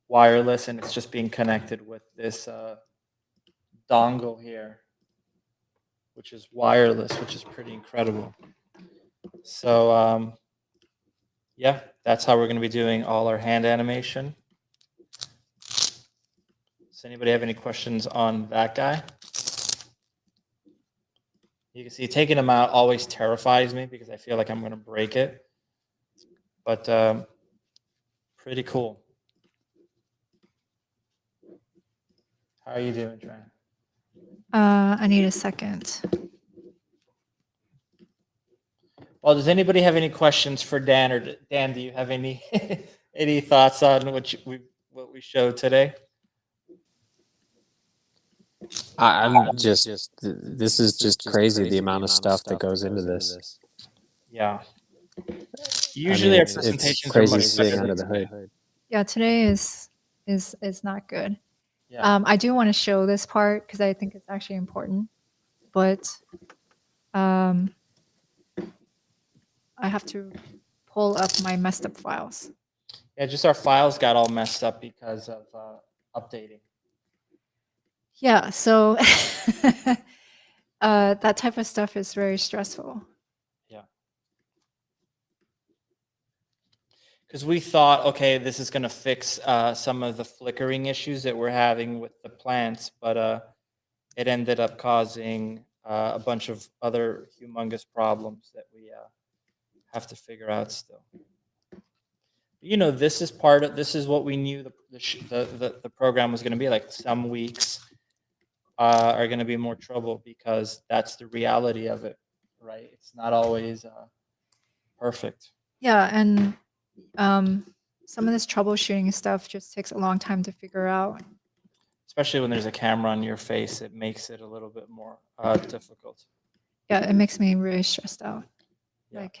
wireless, and it's just being connected with this dongle here, which is wireless, which is pretty incredible. So yeah, that's how we're going to be doing all our hand animation. Does anybody have any questions on that guy? You can see taking them out always terrifies me because I feel like I'm going to break it. But pretty cool. How are you doing, Tran? I need a second. Well, does anybody have any questions for Dan, or Dan, do you have any any thoughts on what we showed today? I'm just this is just crazy, the amount of stuff that goes into this. Yeah. I Usually mean, our it's presentations are crazy much seeing better under than the hood. Yeah, today is not good. Yeah. I do want to show this part because I think it's actually important, but I have to pull up my messed up files. Yeah, just our files got all messed up because of updating. Yeah, so that type of stuff is very stressful. Yeah. Because we thought, okay, this is going to fix some of the flickering issues that we're having with the plants, but it ended up causing a bunch of other humongous problems that we have to figure out still. You know, this is what we knew the program was going to be like. Some weeks are going to be more trouble because that's the reality of it, right? It's not always perfect. Yeah, and some of this troubleshooting stuff just takes a long time to figure out. Especially when there's a camera on your face, it makes it a little bit more difficult. Yeah, it makes me really stressed out. Yeah. Like,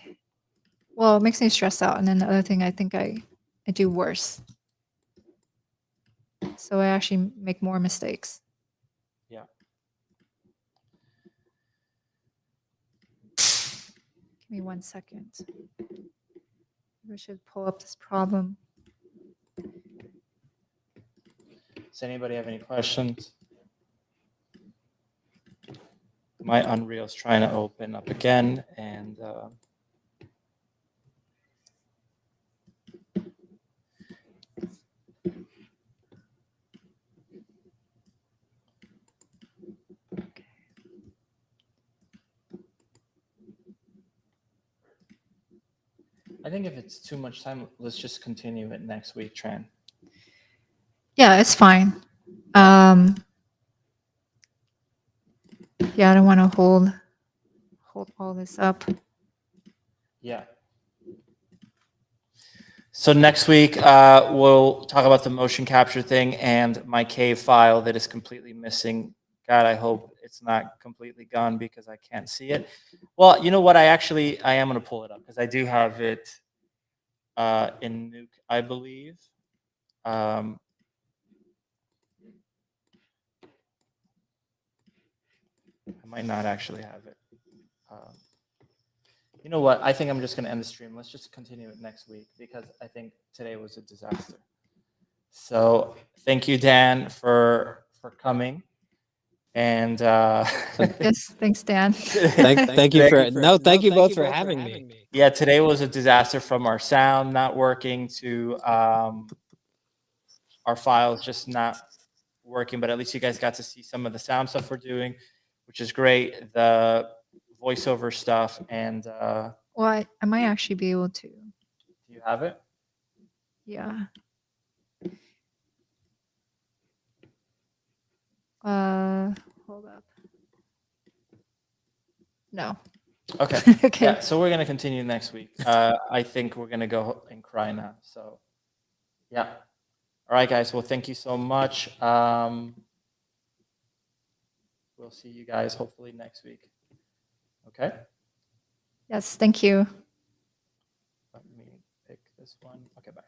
well, it makes me stressed out, and then the other thing, I think I do worse. So I actually make more mistakes. Yeah. Give me 1 second. We should pull up this problem. Does anybody have any questions? My Unreal's trying to open up again, and I think if it's too much time, let's just continue it next week, Tran. Yeah, it's fine. Yeah, I don't want to hold all this up. Yeah. So next week, we'll talk about the motion capture thing and my cave file that is completely missing. God, I hope it's not completely gone because I can't see it. Well, you know what? I am going to pull it up because I do have it in Nuke, I believe. I might not actually have it. You know what? I think I'm just going to end the stream. Let's just continue it next week because I think today was a disaster. So thank you, Dan, for coming. And Yes, thanks, Dan. Thank you both for having me. Yeah, today was a disaster from our sound not working to our files just not working, but at least you guys got to see some of the sound stuff we're doing, which is great. The voiceover stuff and Well, I might actually be able to. do you have it? Yeah. Hold up. No. Okay. Okay. Yeah, so we're going to continue next week. I think we're going to go and cry now. So, yeah. All right, guys. Well, thank you so much. We'll see you guys hopefully next week. Okay? Yes, thank you. Let me pick this one. Okay, bye.